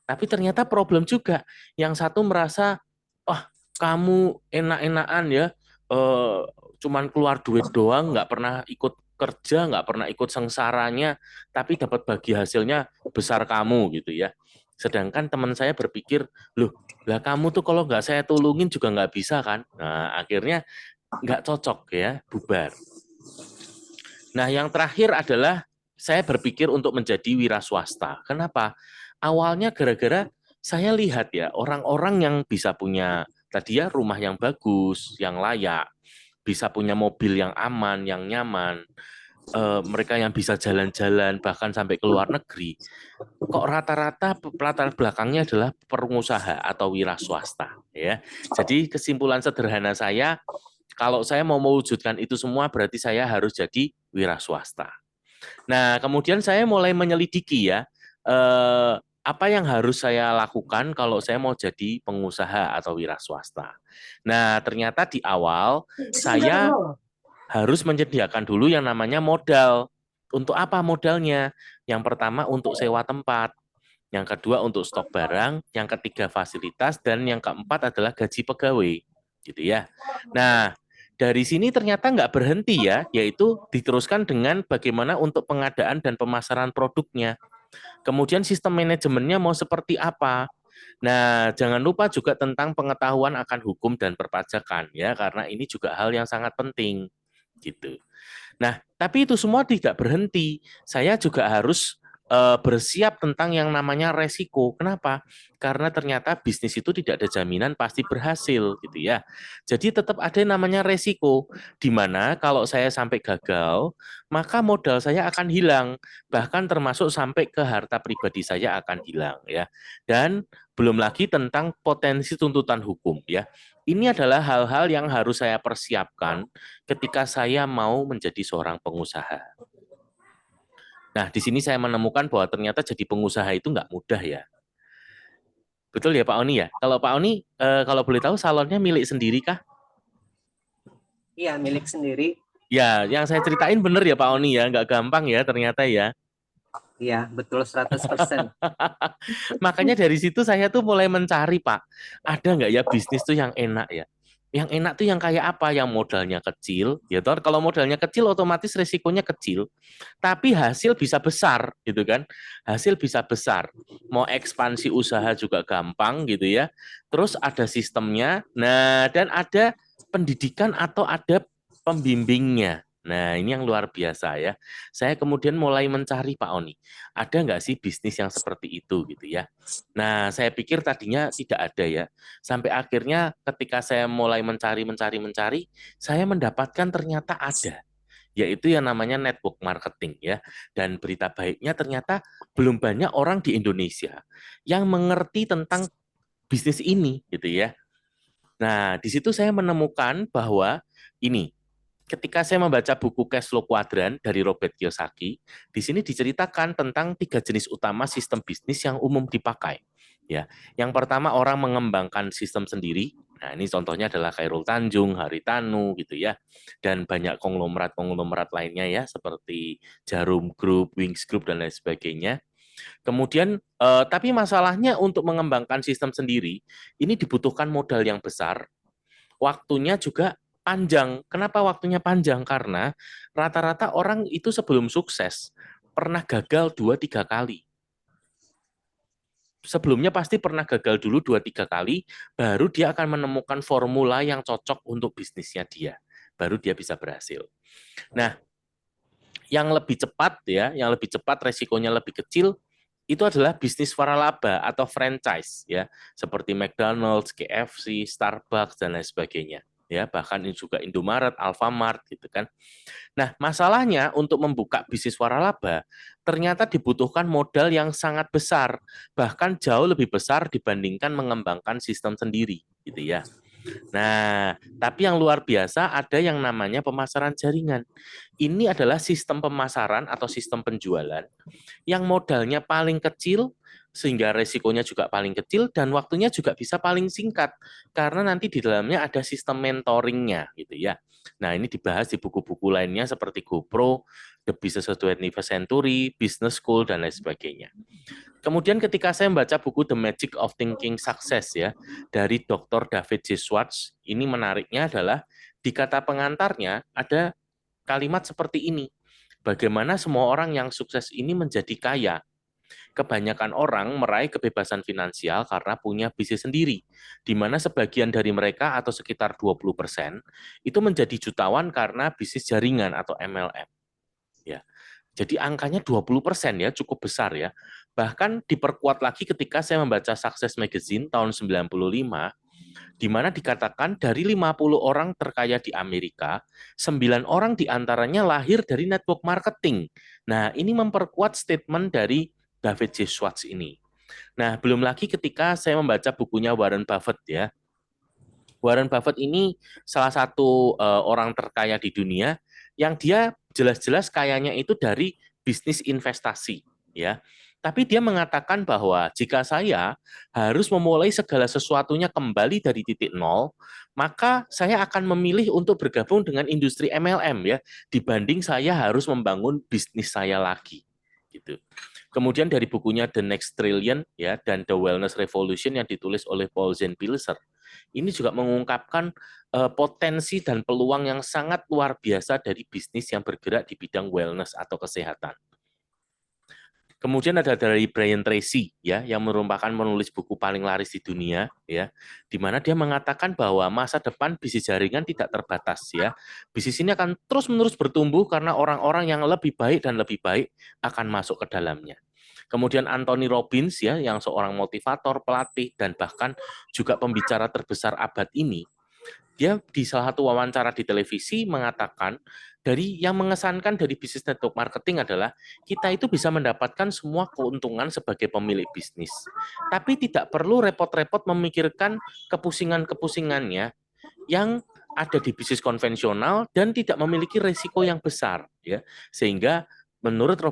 tapi ternyata problem juga. Yang satu merasa, wah kamu enak-enakan ya, eh, cuman keluar duit doang, nggak pernah ikut kerja, nggak pernah ikut sengsaranya, tapi dapat bagi hasilnya besar kamu gitu ya. Sedangkan teman saya berpikir, loh, lah kamu tuh kalau nggak saya tulungin juga nggak bisa kan? Nah, akhirnya nggak cocok ya, bubar. Nah, yang terakhir adalah saya berpikir untuk menjadi wira swasta. Kenapa? Awalnya gara-gara saya lihat ya, orang-orang yang bisa punya tadi ya rumah yang bagus, yang layak, bisa punya mobil yang aman, yang nyaman, mereka yang bisa jalan-jalan bahkan sampai ke luar negeri, kok rata-rata latar belakangnya adalah pengusaha atau wira swasta ya. Jadi kesimpulan sederhana saya, kalau saya mau mewujudkan itu semua berarti saya harus jadi wira swasta. Nah, kemudian saya mulai menyelidiki ya, apa yang harus saya lakukan kalau saya mau jadi pengusaha atau wira swasta. Nah, ternyata di awal saya harus menyediakan dulu yang namanya modal. Untuk apa modalnya? Yang pertama untuk sewa tempat, yang kedua untuk stok barang, yang ketiga fasilitas, dan yang keempat adalah gaji pegawai, gitu ya. Nah, dari sini ternyata nggak berhenti ya, yaitu diteruskan dengan bagaimana untuk pengadaan dan pemasaran produknya. Kemudian sistem manajemennya mau seperti apa? Nah, jangan lupa juga tentang pengetahuan akan hukum dan perpajakan ya, karena ini juga hal yang sangat penting gitu. Nah, tapi itu semua tidak berhenti. Saya juga harus bersiap tentang yang namanya resiko. Kenapa? Karena ternyata bisnis itu tidak ada jaminan pasti berhasil gitu ya. Jadi tetap ada yang namanya resiko, di mana kalau saya sampai gagal, maka modal saya akan hilang, bahkan termasuk sampai ke harta pribadi saya akan hilang ya. Dan belum lagi tentang potensi tuntutan hukum ya. Ini adalah hal-hal yang harus saya persiapkan ketika saya mau menjadi seorang pengusaha. Nah, di sini saya menemukan bahwa ternyata jadi pengusaha itu nggak mudah ya. Betul ya Pak Oni ya? Kalau Pak Oni, kalau boleh tahu salonnya milik sendiri kah? Iya, milik sendiri. Ya, yang saya ceritain bener ya Pak Oni ya, nggak gampang ya ternyata ya. Iya, betul 100%. Makanya dari situ saya tuh mulai mencari Pak, ada nggak ya bisnis tuh yang enak ya? Yang enak tuh yang kayak apa? Yang modalnya kecil, ya toh kalau modalnya kecil otomatis resikonya kecil, tapi hasil bisa besar gitu kan. Hasil bisa besar. Mau ekspansi usaha juga gampang gitu ya. Terus ada sistemnya. Nah, dan ada pendidikan atau ada pembimbingnya. Nah, ini yang luar biasa ya. Saya kemudian mulai mencari Pak Oni, ada nggak sih bisnis yang seperti itu gitu ya. Nah, saya pikir tadinya tidak ada ya. Sampai akhirnya ketika saya mulai mencari, saya mendapatkan ternyata ada, yaitu yang namanya network marketing ya. Dan berita baiknya ternyata belum banyak orang di Indonesia yang mengerti tentang bisnis ini gitu ya. Nah, di situ saya menemukan bahwa ini, ketika saya membaca buku Cash Flow Quadrant dari Robert Kiyosaki, di sini diceritakan tentang 3 jenis utama sistem bisnis yang umum dipakai. Ya, yang pertama orang mengembangkan sistem sendiri. Nah, ini contohnya adalah Khairul Tanjung, Haritanu gitu ya. Dan banyak konglomerat-konglomerat lainnya ya seperti Jarum Group, Wings Group dan lain sebagainya. Kemudian tapi masalahnya untuk mengembangkan sistem sendiri ini dibutuhkan modal yang besar, waktunya juga panjang. Kenapa waktunya panjang? Karena rata-rata orang itu sebelum sukses pernah gagal 2-3 kali. Sebelumnya pasti pernah gagal dulu 2-3 kali, baru dia akan menemukan formula yang cocok untuk bisnisnya dia. Baru dia bisa berhasil. Nah, yang lebih cepat ya, yang lebih cepat resikonya lebih kecil, itu adalah bisnis waralaba atau franchise ya, seperti McDonald's, KFC, Starbucks dan lain sebagainya. Ya, bahkan ini juga Indomaret, Alfamart gitu kan. Nah, masalahnya untuk membuka bisnis waralaba ternyata dibutuhkan modal yang sangat besar, bahkan jauh lebih besar dibandingkan mengembangkan sistem sendiri gitu ya. Nah, tapi yang luar biasa ada yang namanya pemasaran jaringan. Ini adalah sistem pemasaran atau sistem penjualan yang modalnya paling kecil, sehingga resikonya juga paling kecil, dan waktunya juga bisa paling singkat, karena nanti di dalamnya ada sistem mentoringnya, gitu ya. Nah, ini dibahas di buku-buku lainnya seperti GoPro, The Business of 21st Century, Business School, dan lain sebagainya. Kemudian ketika saya membaca buku The Magic of Thinking Success ya, dari Dr. David J. Schwartz, ini menariknya adalah di kata pengantarnya ada kalimat seperti ini. Bagaimana semua orang yang sukses ini menjadi kaya? Kebanyakan orang meraih kebebasan finansial karena punya bisnis sendiri, di mana sebagian dari mereka atau sekitar 20% itu menjadi jutawan karena bisnis jaringan atau MLM. Ya. Jadi angkanya 20% ya, cukup besar ya. Bahkan diperkuat lagi ketika saya membaca Success Magazine tahun 95, di mana dikatakan dari 50 orang terkaya di Amerika, 9 orang diantaranya lahir dari network marketing. Nah, ini memperkuat statement dari David J. Schwartz ini. Nah, belum lagi ketika saya membaca bukunya Warren Buffett ya. Warren Buffett ini salah satu orang terkaya di dunia yang dia jelas-jelas kayanya itu dari bisnis investasi ya. Tapi dia mengatakan bahwa jika saya harus memulai segala sesuatunya kembali dari titik nol, maka saya akan memilih untuk bergabung dengan industri MLM ya, dibanding saya harus membangun bisnis saya lagi. Gitu. Kemudian dari bukunya The Next Trillion ya dan The Wellness Revolution yang ditulis oleh Paul Zahn-Pilzer, ini juga mengungkapkan potensi dan peluang yang sangat luar biasa dari bisnis yang bergerak di bidang wellness atau kesehatan. Kemudian ada dari Brian Tracy ya yang merupakan penulis buku paling laris di dunia ya, di mana dia mengatakan bahwa masa depan bisnis jaringan tidak terbatas ya. Bisnis ini akan terus-menerus bertumbuh karena orang-orang yang lebih baik dan lebih baik akan masuk ke dalamnya. Kemudian Anthony Robbins ya yang seorang motivator, pelatih dan bahkan juga pembicara terbesar abad ini. Dia di salah satu wawancara di televisi mengatakan dari yang mengesankan dari bisnis network marketing adalah kita itu bisa mendapatkan semua keuntungan sebagai pemilik bisnis, tapi tidak perlu repot-repot memikirkan kepusingan-kepusingannya yang ada di bisnis konvensional dan tidak memiliki risiko yang besar, ya. Sehingga menurut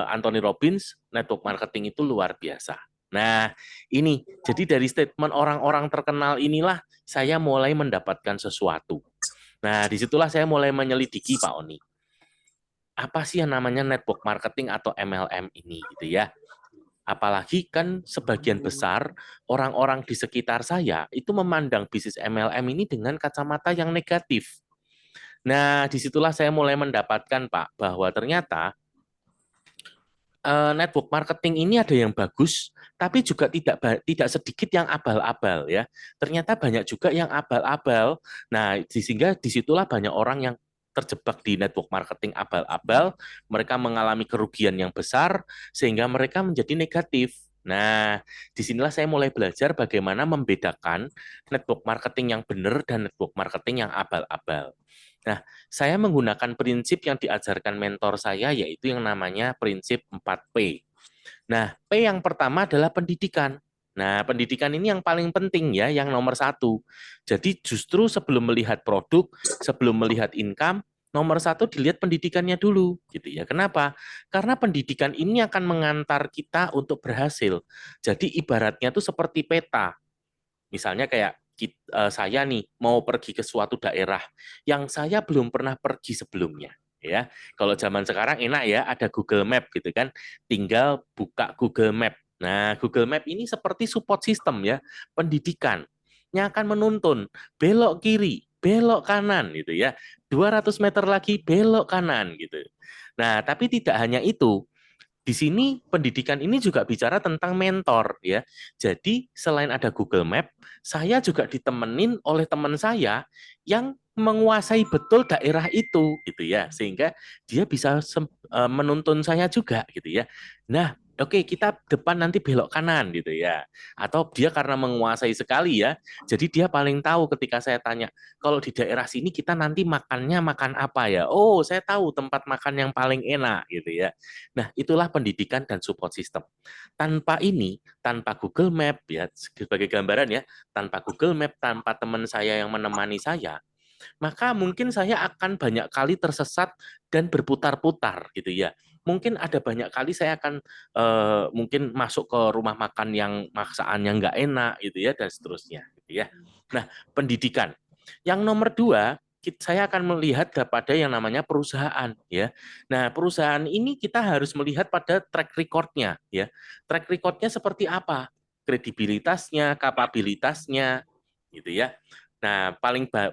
Anthony Robbins, network marketing itu luar biasa. Nah, ini jadi dari statement orang-orang terkenal inilah saya mulai mendapatkan sesuatu. Nah, disitulah saya mulai menyelidiki Pak Oni. Apa sih yang namanya network marketing atau MLM ini gitu ya? Apalagi kan sebagian besar orang-orang di sekitar saya itu memandang bisnis MLM ini dengan kacamata yang negatif. Nah, disitulah saya mulai mendapatkan Pak bahwa ternyata network marketing ini ada yang bagus, tapi juga tidak sedikit yang abal-abal ya. Ternyata banyak juga yang abal-abal. Nah, sehingga disitulah banyak orang yang terjebak di network marketing abal-abal, mereka mengalami kerugian yang besar, sehingga mereka menjadi negatif. Nah, disinilah saya mulai belajar bagaimana membedakan network marketing yang benar dan network marketing yang abal-abal. Nah, saya menggunakan prinsip yang diajarkan mentor saya, yaitu yang namanya prinsip 4P. Nah, P yang pertama adalah pendidikan. Nah, pendidikan ini yang paling penting ya, yang nomor satu. Jadi justru sebelum melihat produk, sebelum melihat income, nomor satu dilihat pendidikannya dulu, gitu ya. Kenapa? Karena pendidikan ini akan mengantar kita untuk berhasil. Jadi ibaratnya itu seperti peta. Misalnya kayak saya nih mau pergi ke suatu daerah yang saya belum pernah pergi sebelumnya. Ya, kalau zaman sekarang enak ya, ada Google Map gitu kan, tinggal buka Google Map. Nah, Google Map ini seperti support system ya, pendidikan yang akan menuntun belok kiri, belok kanan gitu ya, 200 meter lagi belok kanan gitu. Nah, tapi tidak hanya itu, di sini pendidikan ini juga bicara tentang mentor ya. Jadi selain ada Google Map, saya juga ditemenin oleh teman saya yang menguasai betul daerah itu gitu ya. Sehingga dia bisa menuntun saya juga gitu ya. Nah, oke, kita depan nanti belok kanan gitu ya. Atau dia karena menguasai sekali ya. Jadi dia paling tahu ketika saya tanya, kalau di daerah sini kita nanti makannya makan apa ya? Oh, saya tahu tempat makan yang paling enak gitu ya. Nah, itulah pendidikan dan support system. Tanpa ini, tanpa Google Map ya, sebagai gambaran ya, tanpa Google Map, tanpa teman saya yang menemani saya, maka mungkin saya akan banyak kali tersesat dan berputar-putar gitu ya. Mungkin ada banyak kali saya akan mungkin masuk ke rumah makan yang maksaannya nggak enak gitu ya dan seterusnya gitu ya. Nah, pendidikan. Yang nomor dua, saya akan melihat kepada yang namanya perusahaan ya. Nah, perusahaan ini kita harus melihat pada track record-nya ya. Track record-nya seperti apa? Kredibilitasnya, kapabilitasnya gitu ya. Nah,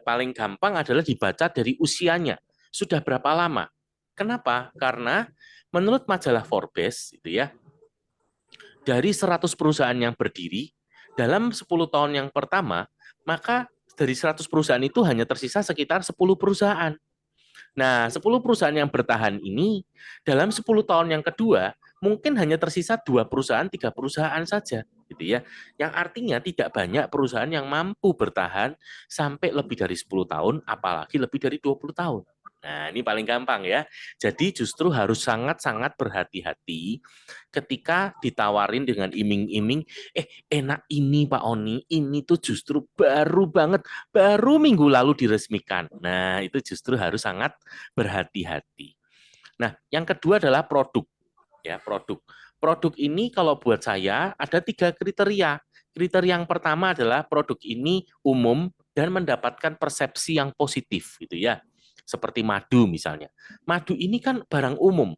paling gampang adalah dibaca dari usianya. Sudah berapa lama? Kenapa? Karena menurut majalah Forbes itu ya, dari 100 perusahaan yang berdiri dalam 10 tahun yang pertama, maka dari 100 perusahaan itu hanya tersisa sekitar 10 perusahaan. Nah, 10 perusahaan yang bertahan ini dalam 10 tahun yang kedua mungkin hanya tersisa 2 perusahaan, 3 perusahaan saja gitu ya. Yang artinya tidak banyak perusahaan yang mampu bertahan sampai lebih dari 10 tahun, apalagi lebih dari 20 tahun. Nah, ini paling gampang ya. Jadi justru harus sangat-sangat berhati-hati ketika ditawarin dengan iming-iming, enak ini Pak Oni, ini tuh justru baru banget, baru minggu lalu diresmikan. Nah, itu justru harus sangat berhati-hati. Nah, yang kedua adalah produk. Ya, produk. Produk ini kalau buat saya ada 3 kriteria. Kriteria yang pertama adalah produk ini umum dan mendapatkan persepsi yang positif gitu ya. Seperti madu misalnya. Madu ini kan barang umum.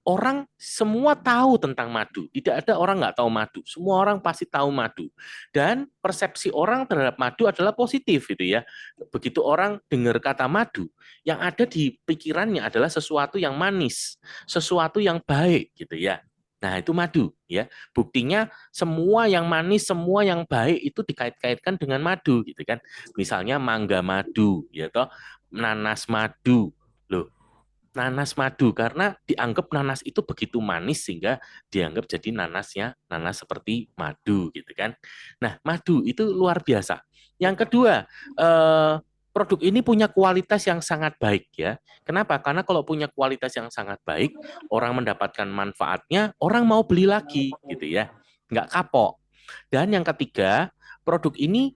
Orang semua tahu tentang madu. Tidak ada orang nggak tahu madu. Semua orang pasti tahu madu. Dan persepsi orang terhadap madu adalah positif gitu ya. Begitu orang dengar kata madu, yang ada di pikirannya adalah sesuatu yang manis, sesuatu yang baik gitu ya. Nah, itu madu ya. Buktinya semua yang manis, semua yang baik itu dikait-kaitkan dengan madu gitu kan. Misalnya mangga madu ya toh, nanas madu. Loh, nanas madu karena dianggap nanas itu begitu manis sehingga dianggap jadi nanas seperti madu gitu kan. Nah, madu itu luar biasa. Yang kedua, produk ini punya kualitas yang sangat baik ya. Kenapa? Karena kalau punya kualitas yang sangat baik, orang mendapatkan manfaatnya, orang mau beli lagi gitu ya. Nggak kapok. Dan yang ketiga, produk ini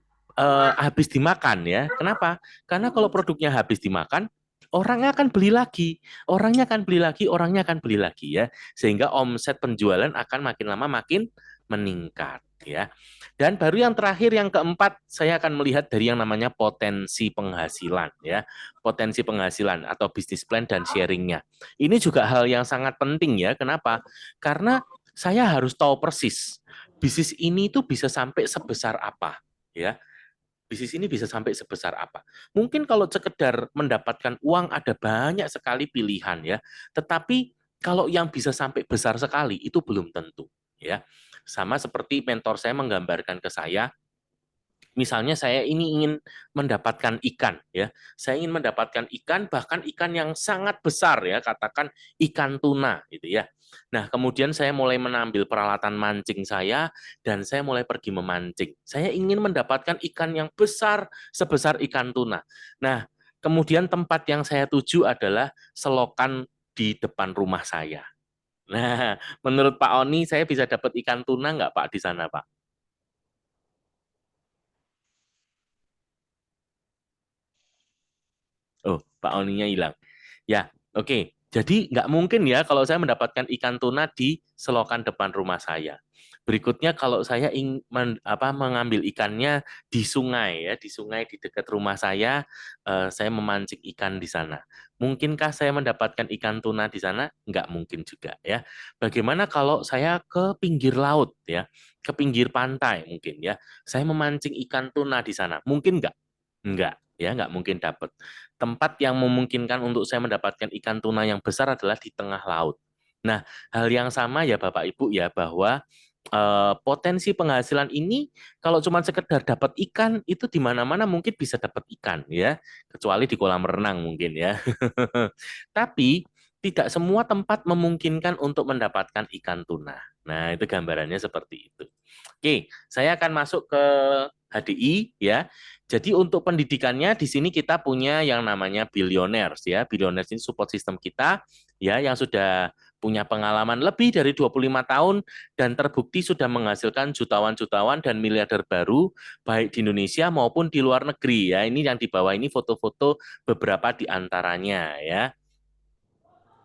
habis dimakan ya. Kenapa? Karena kalau produknya habis dimakan, orangnya akan beli lagi, orangnya akan beli lagi, orangnya akan beli lagi ya, sehingga omset penjualan akan makin lama makin meningkat ya. Dan baru yang terakhir yang keempat, saya akan melihat dari yang namanya potensi penghasilan ya, potensi penghasilan atau bisnis plan dan sharingnya. Ini juga hal yang sangat penting ya. Kenapa? Karena saya harus tahu persis bisnis ini itu bisa sampai sebesar apa ya. Bisnis ini bisa sampai sebesar apa? Mungkin kalau sekedar mendapatkan uang ada banyak sekali pilihan ya, tetapi kalau yang bisa sampai besar sekali itu belum tentu ya. Sama seperti mentor saya menggambarkan ke saya, misalnya saya ini ingin mendapatkan ikan ya. Saya ingin mendapatkan ikan, bahkan ikan yang sangat besar ya, katakan ikan tuna gitu ya. Nah, kemudian saya mulai mengambil peralatan mancing saya dan saya mulai pergi memancing. Saya ingin mendapatkan ikan yang besar sebesar ikan tuna. Nah, kemudian tempat yang saya tuju adalah selokan di depan rumah saya. Nah, menurut Pak Oni, saya bisa dapat ikan tuna nggak Pak di sana, Pak? Oh, Pak Oninya hilang. Ya, oke. Jadi nggak mungkin ya kalau saya mendapatkan ikan tuna di selokan depan rumah saya. Berikutnya kalau saya ingin mengambil ikannya di sungai ya, di sungai di dekat rumah saya memancing ikan di sana. Mungkinkah saya mendapatkan ikan tuna di sana? Nggak mungkin juga ya. Bagaimana kalau saya ke pinggir laut ya, ke pinggir pantai mungkin ya, saya memancing ikan tuna di sana. Mungkin nggak? Enggak, ya nggak mungkin dapat. Tempat yang memungkinkan untuk saya mendapatkan ikan tuna yang besar adalah di tengah laut. Nah, hal yang sama ya Bapak Ibu ya, bahwa potensi penghasilan ini kalau cuma sekedar dapat ikan itu di mana-mana mungkin bisa dapat ikan ya, kecuali di kolam renang mungkin ya. Tapi tidak semua tempat memungkinkan untuk mendapatkan ikan tuna. Nah, itu gambarannya seperti itu. Oke, saya akan masuk ke HDI ya. Jadi untuk pendidikannya di sini kita punya yang namanya Billionaires ya. Billionaires ini support system kita ya yang sudah punya pengalaman lebih dari 25 tahun dan terbukti sudah menghasilkan jutawan-jutawan dan miliarder baru baik di Indonesia maupun di luar negeri ya. Ini yang di bawah ini foto-foto beberapa di antaranya ya.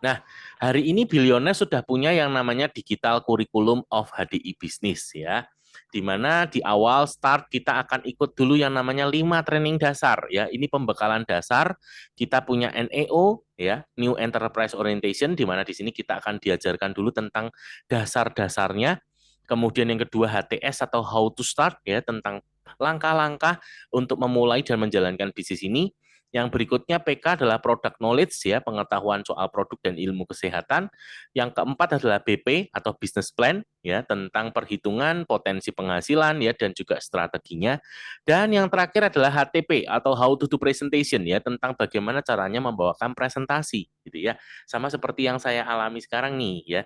Nah, hari ini Billionaire sudah punya yang namanya Digital Curriculum of HDI Business ya. Di mana di awal start kita akan ikut dulu yang namanya 5 training dasar ya. Ini pembekalan dasar. Kita punya NEO ya, New Enterprise Orientation di mana di sini kita akan diajarkan dulu tentang dasar-dasarnya. Kemudian yang kedua HTS atau How to Start ya, tentang langkah-langkah untuk memulai dan menjalankan bisnis ini. Yang berikutnya PK adalah product knowledge ya, pengetahuan soal produk dan ilmu kesehatan. Yang keempat adalah BP atau business plan ya, tentang perhitungan potensi penghasilan ya dan juga strateginya. Dan yang terakhir adalah HTP atau how to do presentation ya, tentang bagaimana caranya membawakan presentasi gitu ya. Sama seperti yang saya alami sekarang nih ya.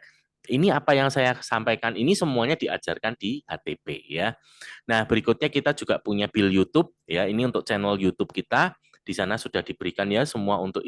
Ini apa yang saya sampaikan ini semuanya diajarkan di HTP ya. Nah, berikutnya kita juga punya Bill YouTube ya. Ini untuk channel YouTube kita. Di sana sudah diberikan ya semua untuk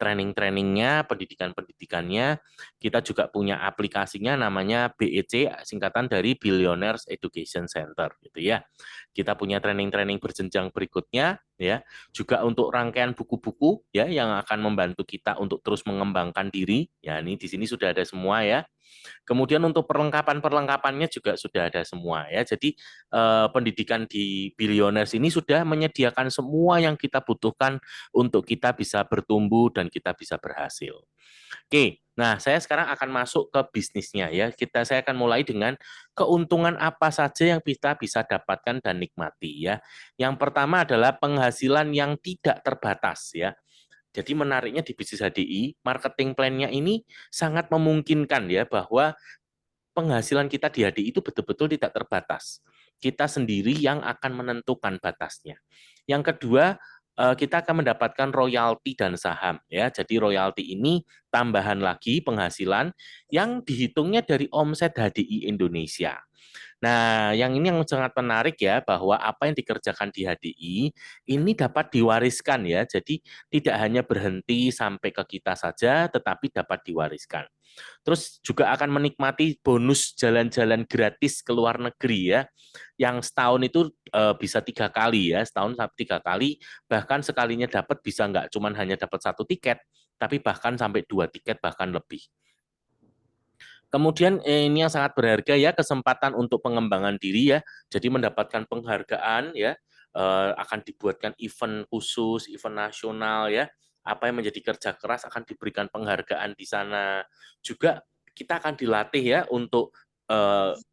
training-trainingnya, pendidikan-pendidikannya. Kita juga punya aplikasinya namanya BEC, singkatan dari Billionaires Education Center gitu ya. Kita punya training-training berjenjang berikutnya ya. Juga untuk rangkaian buku-buku ya yang akan membantu kita untuk terus mengembangkan diri. Ya, ini di sini sudah ada semua ya. Kemudian untuk perlengkapan-perlengkapannya juga sudah ada semua ya. Jadi pendidikan di Billionaires ini sudah menyediakan semua yang kita butuhkan untuk kita bisa bertumbuh dan kita bisa berhasil. Oke, nah saya sekarang akan masuk ke bisnisnya ya. Saya akan mulai dengan keuntungan apa saja yang kita bisa dapatkan dan nikmati ya. Yang pertama adalah penghasilan yang tidak terbatas ya. Jadi menariknya di bisnis HDI, marketing plan-nya ini sangat memungkinkan ya bahwa penghasilan kita di HDI itu betul-betul tidak terbatas. Kita sendiri yang akan menentukan batasnya. Yang kedua, kita akan mendapatkan royalti dan saham ya. Jadi royalti ini tambahan lagi penghasilan yang dihitungnya dari omset HDI Indonesia. Nah, yang ini yang sangat menarik ya, bahwa apa yang dikerjakan di HDI ini dapat diwariskan ya. Jadi tidak hanya berhenti sampai ke kita saja, tetapi dapat diwariskan. Terus juga akan menikmati bonus jalan-jalan gratis ke luar negeri ya, yang setahun itu bisa 3 kali ya, setahun sampai 3 kali, bahkan sekalinya dapat bisa nggak cuma hanya dapat 1 tiket, tapi bahkan sampai 2 tiket bahkan lebih. Kemudian ini yang sangat berharga ya, kesempatan untuk pengembangan diri ya. Jadi mendapatkan penghargaan ya, akan dibuatkan event khusus, event nasional ya. Apa yang menjadi kerja keras akan diberikan penghargaan di sana. Juga kita akan dilatih ya untuk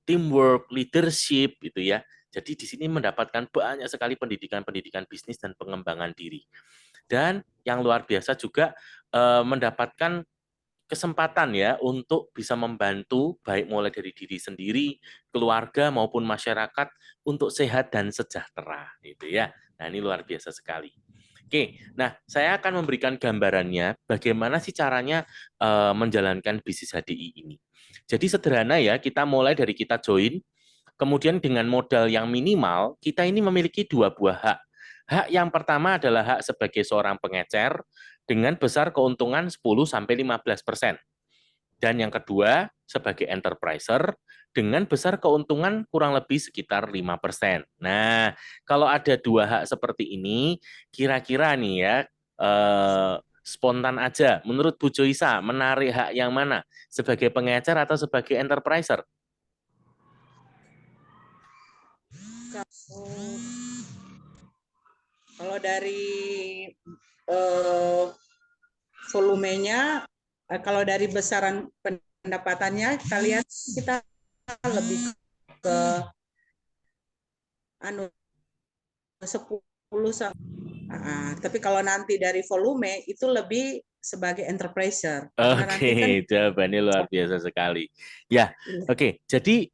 teamwork, leadership gitu ya. Jadi di sini mendapatkan banyak sekali pendidikan-pendidikan bisnis dan pengembangan diri. Dan yang luar biasa juga mendapatkan kesempatan ya untuk bisa membantu baik mulai dari diri sendiri, keluarga maupun masyarakat untuk sehat dan sejahtera gitu ya. Nah, ini luar biasa sekali. Oke, nah saya akan memberikan gambarannya bagaimana sih caranya menjalankan bisnis HDI ini. Jadi sederhana ya, kita mulai dari kita join, kemudian dengan modal yang minimal, kita ini memiliki 2 buah hak. Hak yang pertama adalah hak sebagai seorang pengecer dengan besar keuntungan 10-15%. Dan yang kedua, sebagai enterpriser dengan besar keuntungan kurang lebih sekitar 5%. Nah, kalau ada 2 hak seperti ini, kira-kira nih ya, spontan aja, menurut Bu Joisa, menarik hak yang mana? Sebagai pengecer atau sebagai enterpriser? Kalau dari volumenya, kalau dari besaran pendapatannya, kalian kita lebih ke 10 sama. Tapi kalau nanti dari volume itu lebih sebagai enterpriser. Oke, jawabannya luar biasa sekali. Ya, oke. Jadi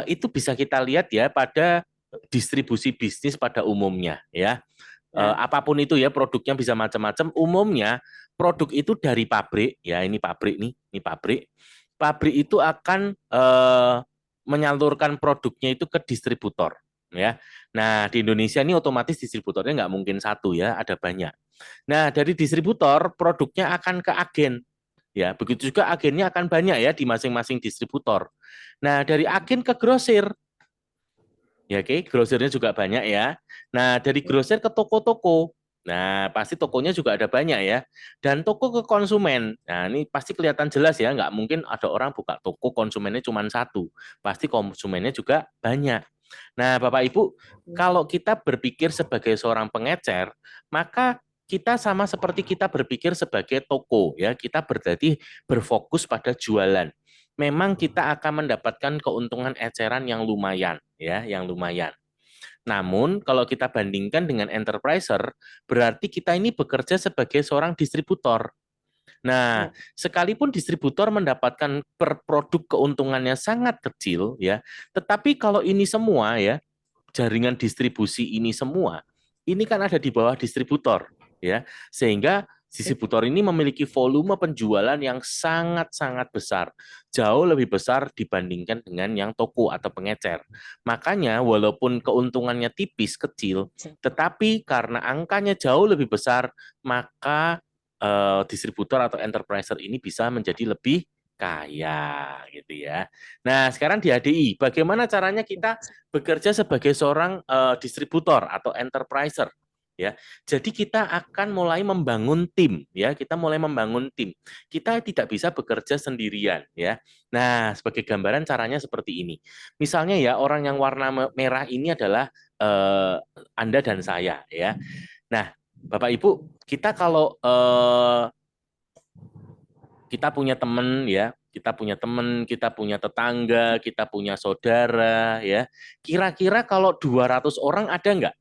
itu bisa kita lihat ya pada distribusi bisnis pada umumnya ya. Apapun itu ya, produknya bisa macam-macam. Umumnya produk itu dari pabrik ya, ini pabrik nih, ini pabrik. Pabrik itu akan menyalurkan produknya itu ke distributor ya. Nah, di Indonesia ini otomatis distributornya nggak mungkin satu ya, ada banyak. Nah, dari distributor produknya akan ke agen. Ya, begitu juga agennya akan banyak ya di masing-masing distributor. Nah, dari agen ke grosir. Ya, oke, grosirnya juga banyak ya. Nah, dari grosir ke toko-toko. Nah, pasti tokonya juga ada banyak ya. Dan toko ke konsumen. Nah, ini pasti kelihatan jelas ya. Nggak mungkin ada orang buka toko konsumennya cuma satu. Pasti konsumennya juga banyak. Nah, Bapak Ibu, kalau kita berpikir sebagai seorang pengecer, maka kita sama seperti kita berpikir sebagai toko ya. Kita berarti berfokus pada jualan. Memang kita akan mendapatkan keuntungan eceran yang lumayan ya, yang lumayan. Namun kalau kita bandingkan dengan enterpriser, berarti kita ini bekerja sebagai seorang distributor. Nah, sekalipun distributor mendapatkan per produk keuntungannya sangat kecil ya, tetapi kalau ini semua ya, jaringan distribusi ini semua, ini kan ada di bawah distributor ya, sehingga distributor ini memiliki volume penjualan yang sangat-sangat besar, jauh lebih besar dibandingkan dengan yang toko atau pengecer. Makanya walaupun keuntungannya tipis, kecil, tetapi karena angkanya jauh lebih besar, maka distributor atau enterpriser ini bisa menjadi lebih kaya gitu ya. Nah, sekarang di HDI, bagaimana caranya kita bekerja sebagai seorang distributor atau enterpriser ya. Jadi kita akan mulai membangun tim ya, kita mulai membangun tim. Kita tidak bisa bekerja sendirian ya. Nah, sebagai gambaran caranya seperti ini. Misalnya ya, orang yang warna merah ini adalah Anda dan saya ya. Nah, Bapak Ibu, kita kalau kita punya teman ya, kita punya tetangga, kita punya saudara ya. Kira-kira kalau 200 orang ada nggak?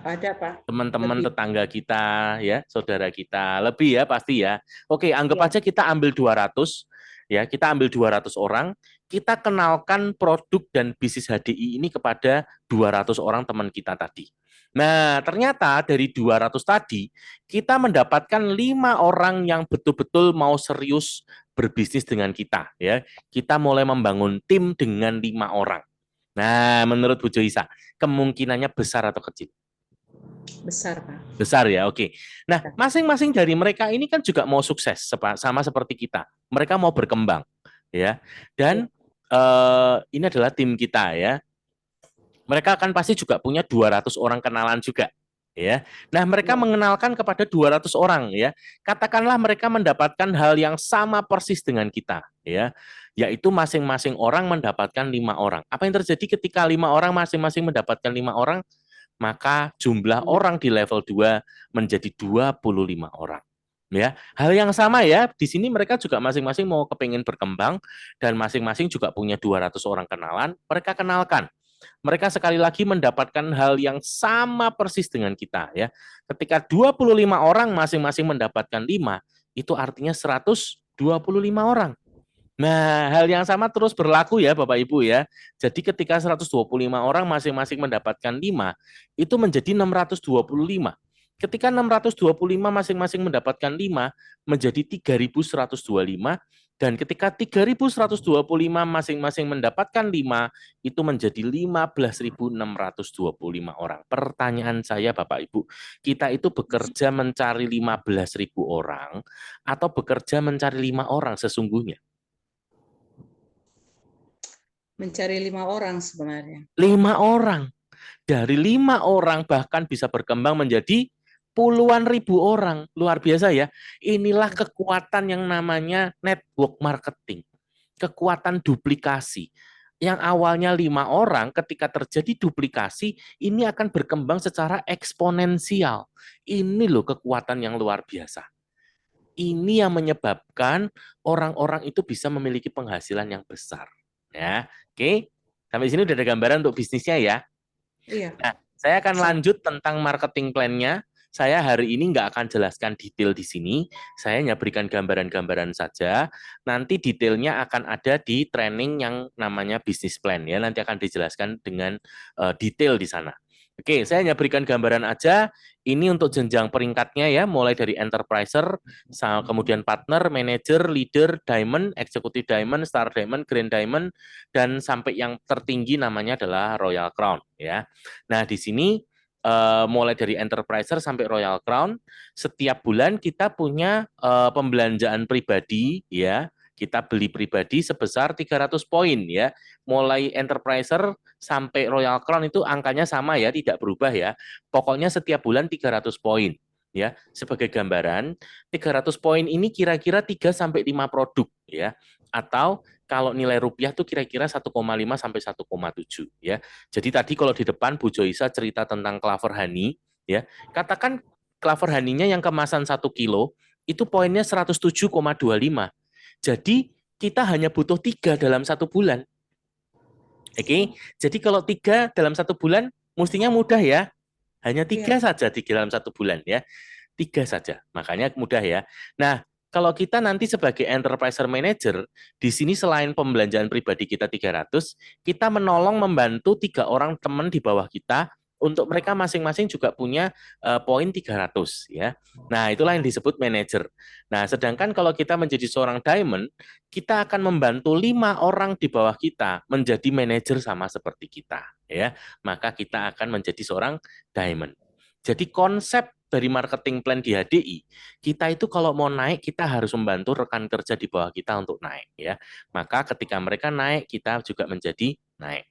Ada, Pak. Teman-teman Lebih. tetangga kita ya, saudara kita. Lebih ya pasti ya. Oke, anggap Ya. aja kita ambil 200 ya, kita ambil 200 orang, kita kenalkan produk dan bisnis HDI ini kepada 200 orang teman kita tadi. Nah, ternyata dari 200 tadi, kita mendapatkan 5 orang yang betul-betul mau serius berbisnis dengan kita. Ya, kita mulai membangun tim dengan 5 orang. Nah, menurut Bu Joisa, kemungkinannya besar atau kecil? Besar, Pak. Besar ya, oke. Nah, masing-masing dari mereka ini kan juga mau sukses, sama seperti kita. Mereka mau berkembang, ya. Dan ini adalah tim kita, ya. Mereka akan pasti juga punya 200 orang kenalan juga, ya. Nah, mereka mengenalkan kepada 200 orang, ya. Katakanlah mereka mendapatkan hal yang sama persis dengan kita, ya. Yaitu masing-masing orang mendapatkan 5 orang. Apa yang terjadi ketika 5 orang masing-masing mendapatkan 5 orang? Maka jumlah orang di level 2 menjadi 25 orang. Ya, hal yang sama ya, di sini mereka juga masing-masing mau kepingin berkembang dan masing-masing juga punya 200 orang kenalan, mereka kenalkan. Mereka sekali lagi mendapatkan hal yang sama persis dengan kita ya. Ketika 25 orang masing-masing mendapatkan 5, itu artinya 125 orang. Nah, hal yang sama terus berlaku ya Bapak Ibu ya. Jadi ketika 125 orang masing-masing mendapatkan 5, itu menjadi 625. Ketika 625 masing-masing mendapatkan 5, menjadi 3.125. Dan ketika 3.125 masing-masing mendapatkan 5, itu menjadi 15.625 orang. Pertanyaan saya Bapak Ibu, kita itu bekerja mencari 15.000 orang atau bekerja mencari 5 orang sesungguhnya? Mencari 5 orang sebenarnya. 5 orang. Dari 5 orang bahkan bisa berkembang menjadi puluhan ribu orang. Luar biasa ya. Inilah kekuatan yang namanya network marketing. Kekuatan duplikasi. Yang awalnya 5 orang, ketika terjadi duplikasi, ini akan berkembang secara eksponensial. Ini loh kekuatan yang luar biasa. Ini yang menyebabkan orang-orang itu bisa memiliki penghasilan yang besar. Ya, oke. Sampai sini udah ada gambaran untuk bisnisnya ya. Iya. Nah, saya akan lanjut tentang marketing plan-nya. Saya hari ini nggak akan jelaskan detail di sini. Saya hanya berikan gambaran-gambaran saja. Nanti detailnya akan ada di training yang namanya business plan ya. Nanti akan dijelaskan dengan detail di sana. Oke, saya hanya berikan gambaran aja. Ini untuk jenjang peringkatnya ya, mulai dari enterpriser, kemudian partner, manager, leader, diamond, executive diamond, star diamond, grand diamond, dan sampai yang tertinggi namanya adalah royal crown ya. Nah, di sini mulai dari enterpriser sampai royal crown, setiap bulan kita punya pembelanjaan pribadi ya. Kita beli pribadi sebesar 300 poin ya. Mulai enterpriser sampai royal crown itu angkanya sama ya, tidak berubah ya. Pokoknya setiap bulan 300 poin ya. Sebagai gambaran, 300 poin ini kira-kira 3 sampai 5 produk ya. Atau kalau nilai rupiah tuh kira-kira 1,5 sampai 1,7 ya. Jadi tadi kalau di depan Bu Joisa cerita tentang Clover Honey ya. Katakan Clover Honey-nya yang kemasan 1 kilo itu poinnya 107,25. Jadi kita hanya butuh 3 dalam 1 bulan. Oke, jadi kalau 3 dalam 1 bulan mestinya mudah ya. Hanya 3 saja di dalam 1 bulan ya. 3 saja, makanya mudah ya. Nah, kalau kita nanti sebagai enterprise manager, di sini selain pembelanjaan pribadi kita 300, kita menolong membantu 3 orang teman di bawah kita untuk mereka masing-masing juga punya poin 300 ya. Nah, itulah yang disebut manager. Nah, sedangkan kalau kita menjadi seorang diamond, kita akan membantu 5 orang di bawah kita menjadi manajer sama seperti kita ya. Maka kita akan menjadi seorang diamond. Jadi konsep dari marketing plan di HDI, kita itu kalau mau naik, kita harus membantu rekan kerja di bawah kita untuk naik ya. Maka ketika mereka naik, kita juga menjadi naik.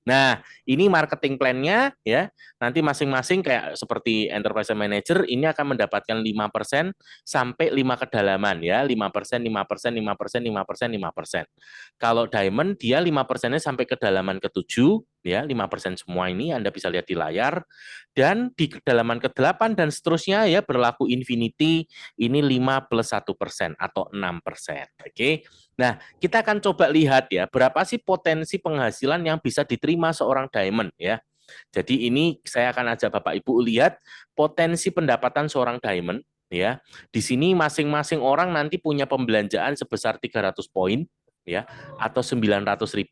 Nah, ini marketing plan-nya ya. Nanti masing-masing kayak seperti enterprise manager ini akan mendapatkan 5% sampai 5 kedalaman ya. 5%, 5%, 5%, 5%, 5%. Kalau diamond dia 5%-nya sampai kedalaman ke-7 ya, 5% semua ini Anda bisa lihat di layar. Dan di kedalaman ke-8 dan seterusnya ya berlaku infinity ini 5 plus 1% atau 6%. Oke. Nah, kita akan coba lihat ya, berapa sih potensi penghasilan yang bisa diterima seorang diamond ya. Jadi ini saya akan ajak Bapak Ibu lihat potensi pendapatan seorang diamond ya. Di sini masing-masing orang nanti punya pembelanjaan sebesar 300 poin ya atau 900.000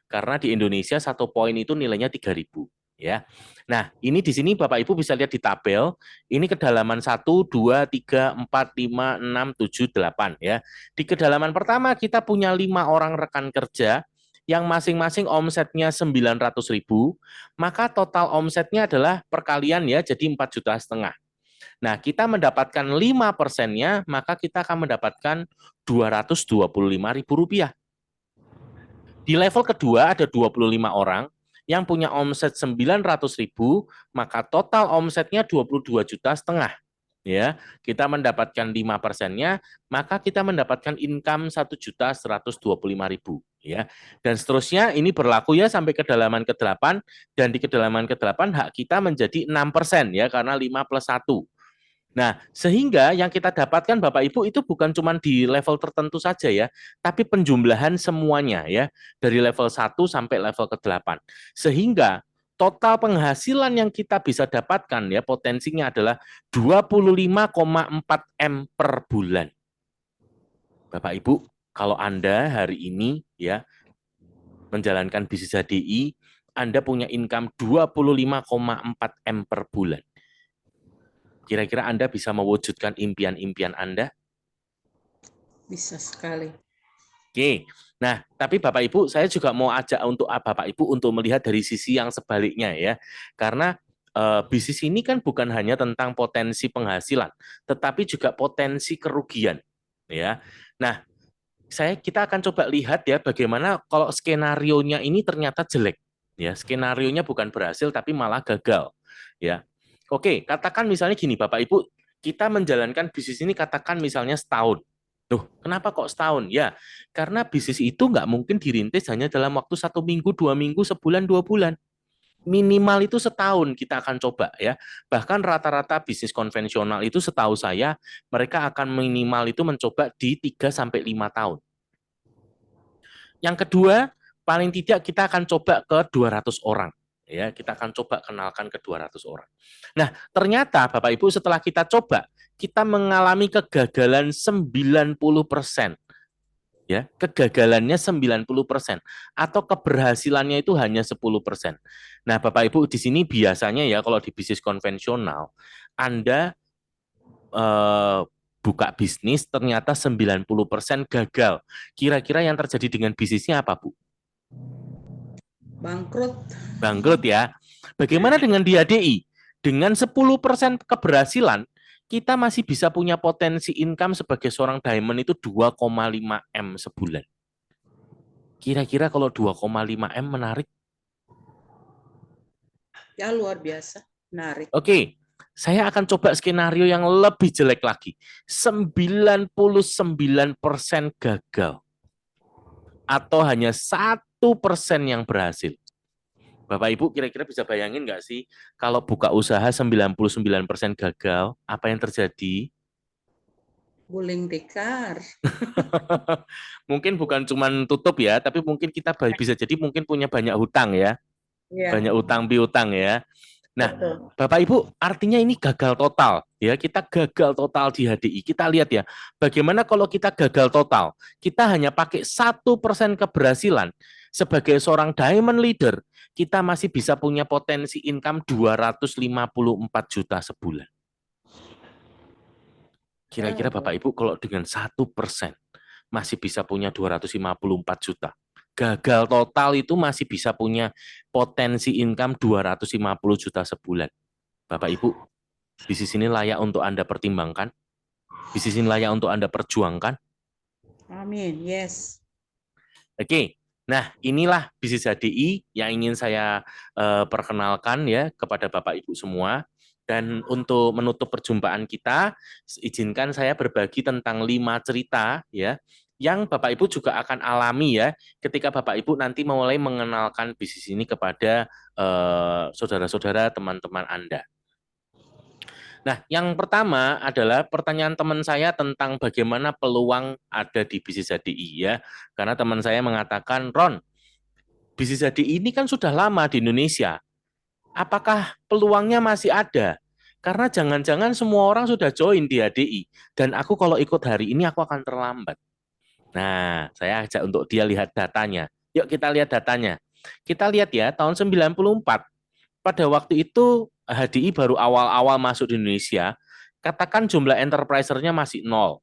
karena di Indonesia 1 poin itu nilainya 3.000 ya. Nah, ini di sini Bapak Ibu bisa lihat di tabel, ini kedalaman 1, 2, 3, 4, 5, 6, 7, 8 ya. Di kedalaman pertama kita punya 5 orang rekan kerja yang masing-masing omsetnya 900.000, maka total omsetnya adalah perkalian ya, jadi 4,5 juta. Nah, kita mendapatkan 5%-nya, maka kita akan mendapatkan Rp225.000. Di level kedua ada 25 orang yang punya omset 900.000, maka total omsetnya 22,5 juta. Ya, kita mendapatkan 5%-nya, maka kita mendapatkan income 1.125.000 ya. Dan seterusnya ini berlaku ya sampai kedalaman ke-8 dan di kedalaman ke-8 hak kita menjadi 6% ya karena 5 plus 1. Nah, sehingga yang kita dapatkan Bapak Ibu itu bukan cuma di level tertentu saja ya, tapi penjumlahan semuanya ya, dari level 1 sampai level ke-8. Sehingga total penghasilan yang kita bisa dapatkan ya potensinya adalah 25,4 M per bulan. Bapak Ibu, kalau Anda hari ini ya menjalankan bisnis HDI, Anda punya income 25,4 M per bulan. Kira-kira Anda bisa mewujudkan impian-impian Anda? Bisa sekali. Oke, nah tapi Bapak Ibu saya juga mau ajak untuk Bapak Ibu untuk melihat dari sisi yang sebaliknya ya, karena bisnis ini kan bukan hanya tentang potensi penghasilan, tetapi juga potensi kerugian ya. Nah, kita akan coba lihat ya bagaimana kalau skenarionya ini ternyata jelek ya, skenarionya bukan berhasil tapi malah gagal ya. Oke, katakan misalnya gini Bapak Ibu, kita menjalankan bisnis ini katakan misalnya setahun. Loh, kenapa kok setahun? Ya, karena bisnis itu nggak mungkin dirintis hanya dalam waktu 1 minggu, 2 minggu, sebulan, 2 bulan. Minimal itu setahun kita akan coba ya. Bahkan rata-rata bisnis konvensional itu setahu saya, mereka akan minimal itu mencoba di 3 sampai 5 tahun. Yang kedua, paling tidak kita akan coba ke 200 orang. Ya, kita akan coba kenalkan ke 200 orang. Nah, ternyata Bapak Ibu setelah kita coba, kita mengalami kegagalan 90%. Ya, kegagalannya 90% atau keberhasilannya itu hanya 10%. Nah, Bapak Ibu di sini biasanya ya kalau di bisnis konvensional Anda buka bisnis ternyata 90% gagal. Kira-kira yang terjadi dengan bisnisnya apa, Bu? Bangkrut. Bangkrut ya. Bagaimana dengan di HDI? Dengan 10% keberhasilan, kita masih bisa punya potensi income sebagai seorang diamond itu 2,5 M sebulan. Kira-kira kalau 2,5 M menarik? Ya luar biasa, menarik. Oke, saya akan coba skenario yang lebih jelek lagi. 99% gagal. Atau hanya 1% yang berhasil. Bapak Ibu kira-kira bisa bayangin nggak sih kalau buka usaha 99% gagal, apa yang terjadi? Guling tikar. Mungkin bukan cuma tutup ya, tapi mungkin kita bisa jadi mungkin punya banyak hutang ya, Ya, banyak utang piutang ya. Nah, betul. Bapak Ibu, artinya ini gagal total ya. Kita gagal total di HDI. Kita lihat ya, bagaimana kalau kita gagal total? Kita hanya pakai 1% keberhasilan sebagai seorang diamond leader, kita masih bisa punya potensi income 254 juta sebulan. Kira-kira Bapak Ibu kalau dengan 1% masih bisa punya 254 juta. Gagal total itu masih bisa punya potensi income 250 juta sebulan. Bapak Ibu, bisnis ini layak untuk Anda pertimbangkan? Bisnis ini layak untuk Anda perjuangkan? Amin, yes. Oke, Nah, inilah bisnis HDI yang ingin saya perkenalkan ya kepada Bapak Ibu semua. Dan untuk menutup perjumpaan kita, izinkan saya berbagi tentang 5 cerita ya yang Bapak Ibu juga akan alami ya ketika Bapak Ibu nanti mulai mengenalkan bisnis ini kepada saudara-saudara, teman-teman Anda. Nah, yang pertama adalah pertanyaan teman saya tentang bagaimana peluang ada di bisnis HDI ya. Karena teman saya mengatakan, Ron, bisnis HDI ini kan sudah lama di Indonesia. Apakah peluangnya masih ada? Karena jangan-jangan semua orang sudah join di HDI. Dan aku kalau ikut hari ini aku akan terlambat. Nah, saya ajak untuk dia lihat datanya. Yuk kita lihat datanya. Kita lihat ya, tahun 94, pada waktu itu HDI baru awal-awal masuk di Indonesia, katakan jumlah enterpriser-nya masih nol.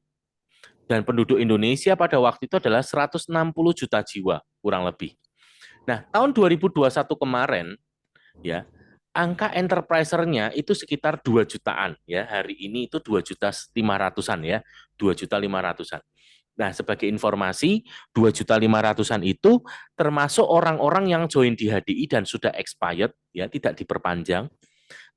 Dan penduduk Indonesia pada waktu itu adalah 160 juta jiwa, kurang lebih. Nah, tahun 2021 kemarin, ya, angka enterpriser-nya itu sekitar 2 jutaan. Ya, hari ini itu 2.500.000-an ya, 2.500.000-an. Nah, sebagai informasi, 2.500.000-an itu termasuk orang-orang yang join di HDI dan sudah expired, ya, tidak diperpanjang.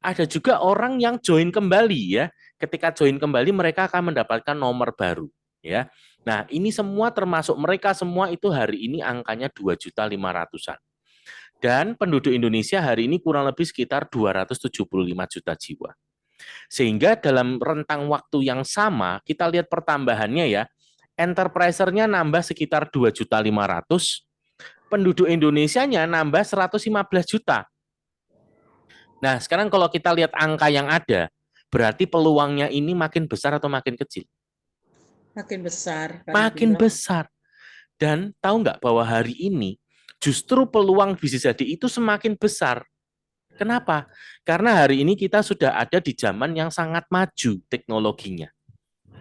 Ada juga orang yang join kembali ya. Ketika join kembali mereka akan mendapatkan nomor baru ya. Nah, ini semua termasuk mereka semua itu hari ini angkanya 2.500.000-an. Dan penduduk Indonesia hari ini kurang lebih sekitar 275 juta jiwa. Sehingga dalam rentang waktu yang sama, kita lihat pertambahannya ya, enterpriser-nya nambah sekitar 2.500.000, penduduk Indonesianya nambah 115 juta. Nah, sekarang kalau kita lihat angka yang ada, berarti peluangnya ini makin besar atau makin kecil? Makin besar. Makin besar. Dan tahu nggak bahwa hari ini justru peluang bisnis jadi itu semakin besar. Kenapa? Karena hari ini kita sudah ada di zaman yang sangat maju teknologinya.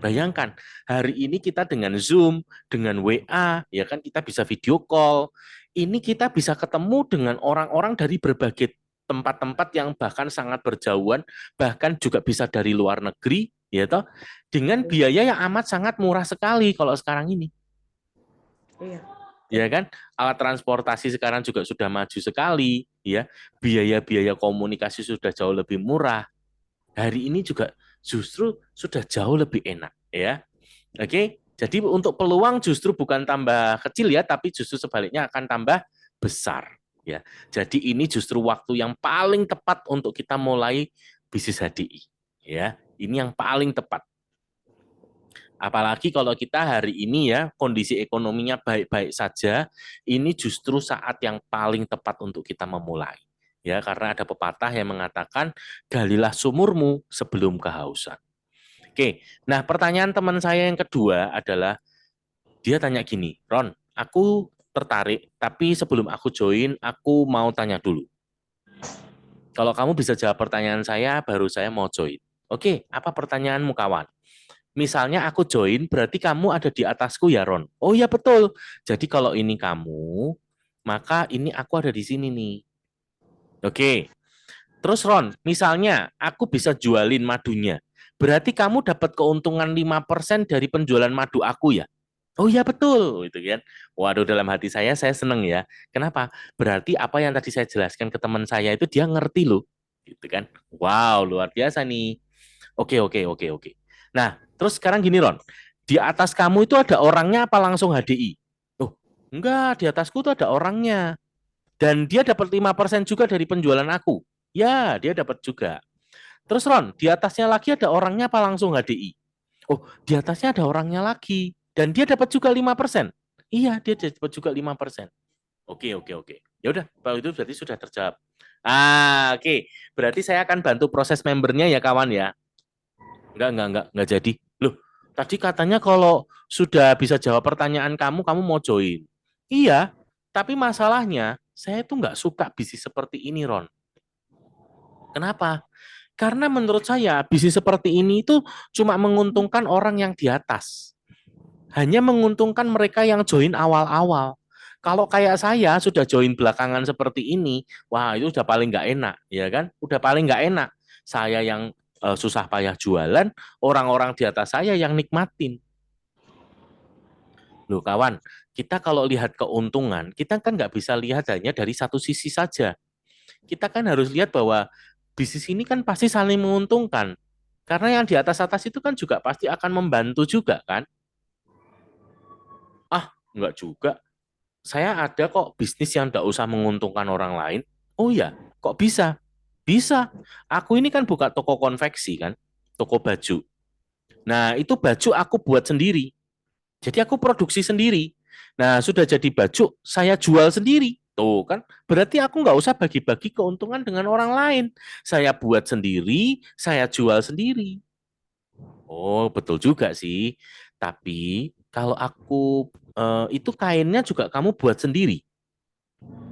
Bayangkan, hari ini kita dengan Zoom, dengan WA, ya kan kita bisa video call. Ini kita bisa ketemu dengan orang-orang dari berbagai tempat-tempat yang bahkan sangat berjauhan, bahkan juga bisa dari luar negeri, ya toh, dengan biaya yang amat sangat murah sekali kalau sekarang ini. Iya. Ya kan, alat transportasi sekarang juga sudah maju sekali, ya, biaya-biaya komunikasi sudah jauh lebih murah. Hari ini juga justru sudah jauh lebih enak, ya. Oke, jadi untuk peluang justru bukan tambah kecil ya, tapi justru sebaliknya akan tambah besar, ya. Jadi ini justru waktu yang paling tepat untuk kita mulai bisnis HDI, ya. Ini yang paling tepat. Apalagi kalau kita hari ini ya kondisi ekonominya baik-baik saja, ini justru saat yang paling tepat untuk kita memulai. Ya, karena ada pepatah yang mengatakan galilah sumurmu sebelum kehausan. Oke, nah pertanyaan teman saya yang kedua adalah dia tanya gini, Ron, aku tertarik, tapi sebelum aku join, aku mau tanya dulu. Kalau kamu bisa jawab pertanyaan saya, baru saya mau join. Oke, apa pertanyaanmu kawan? Misalnya aku join, berarti kamu ada di atasku ya, Ron? Oh iya betul. Jadi kalau ini kamu, maka ini aku ada di sini nih. Oke. Terus Ron, misalnya aku bisa jualin madunya. Berarti kamu dapat keuntungan 5% dari penjualan madu aku ya? Oh iya betul, gitu kan. Waduh, dalam hati saya seneng ya. Kenapa? Berarti apa yang tadi saya jelaskan ke teman saya itu dia ngerti loh. Gitu kan. Wow, luar biasa nih. Oke, oke, oke, oke. Nah, terus sekarang gini Ron, di atas kamu itu ada orangnya apa langsung HDI? Oh, enggak, di atasku tuh ada orangnya. Dan dia dapat 5% juga dari penjualan aku. Ya, dia dapat juga. Terus Ron, di atasnya lagi ada orangnya apa langsung HDI? Oh, di atasnya ada orangnya lagi. Dan dia dapat juga 5%. Iya, dia dapat juga 5%. Oke, oke, oke. Ya udah, kalau itu berarti sudah terjawab. Oke. Berarti saya akan bantu proses membernya ya kawan ya. Enggak jadi. Loh, tadi katanya kalau sudah bisa jawab pertanyaan kamu mau join. Iya, tapi masalahnya saya tuh nggak suka bisnis seperti ini, Ron. Kenapa? Karena menurut saya bisnis seperti ini itu cuma menguntungkan orang yang di atas. Hanya menguntungkan mereka yang join awal-awal. Kalau kayak saya sudah join belakangan seperti ini, wah itu udah paling nggak enak, ya kan? Udah paling nggak enak. Saya yang susah payah jualan, orang-orang di atas saya yang nikmatin. Loh kawan, Kita kalau lihat keuntungan, kita kan nggak bisa lihat hanya dari satu sisi saja. Kita kan harus lihat bahwa bisnis ini kan pasti saling menguntungkan. Karena yang di atas-atas itu kan juga pasti akan membantu juga kan. Ah, nggak juga. Saya ada kok bisnis yang nggak usah menguntungkan orang lain. Oh ya, kok bisa? Bisa. Aku ini kan buka toko konveksi kan, toko baju. Nah, itu baju aku buat sendiri. Jadi aku produksi sendiri. Nah, sudah jadi baju, saya jual sendiri. Tuh kan, berarti aku nggak usah bagi-bagi keuntungan dengan orang lain. Saya buat sendiri, saya jual sendiri. Oh, betul juga sih. Tapi kalau aku itu kainnya juga kamu buat sendiri.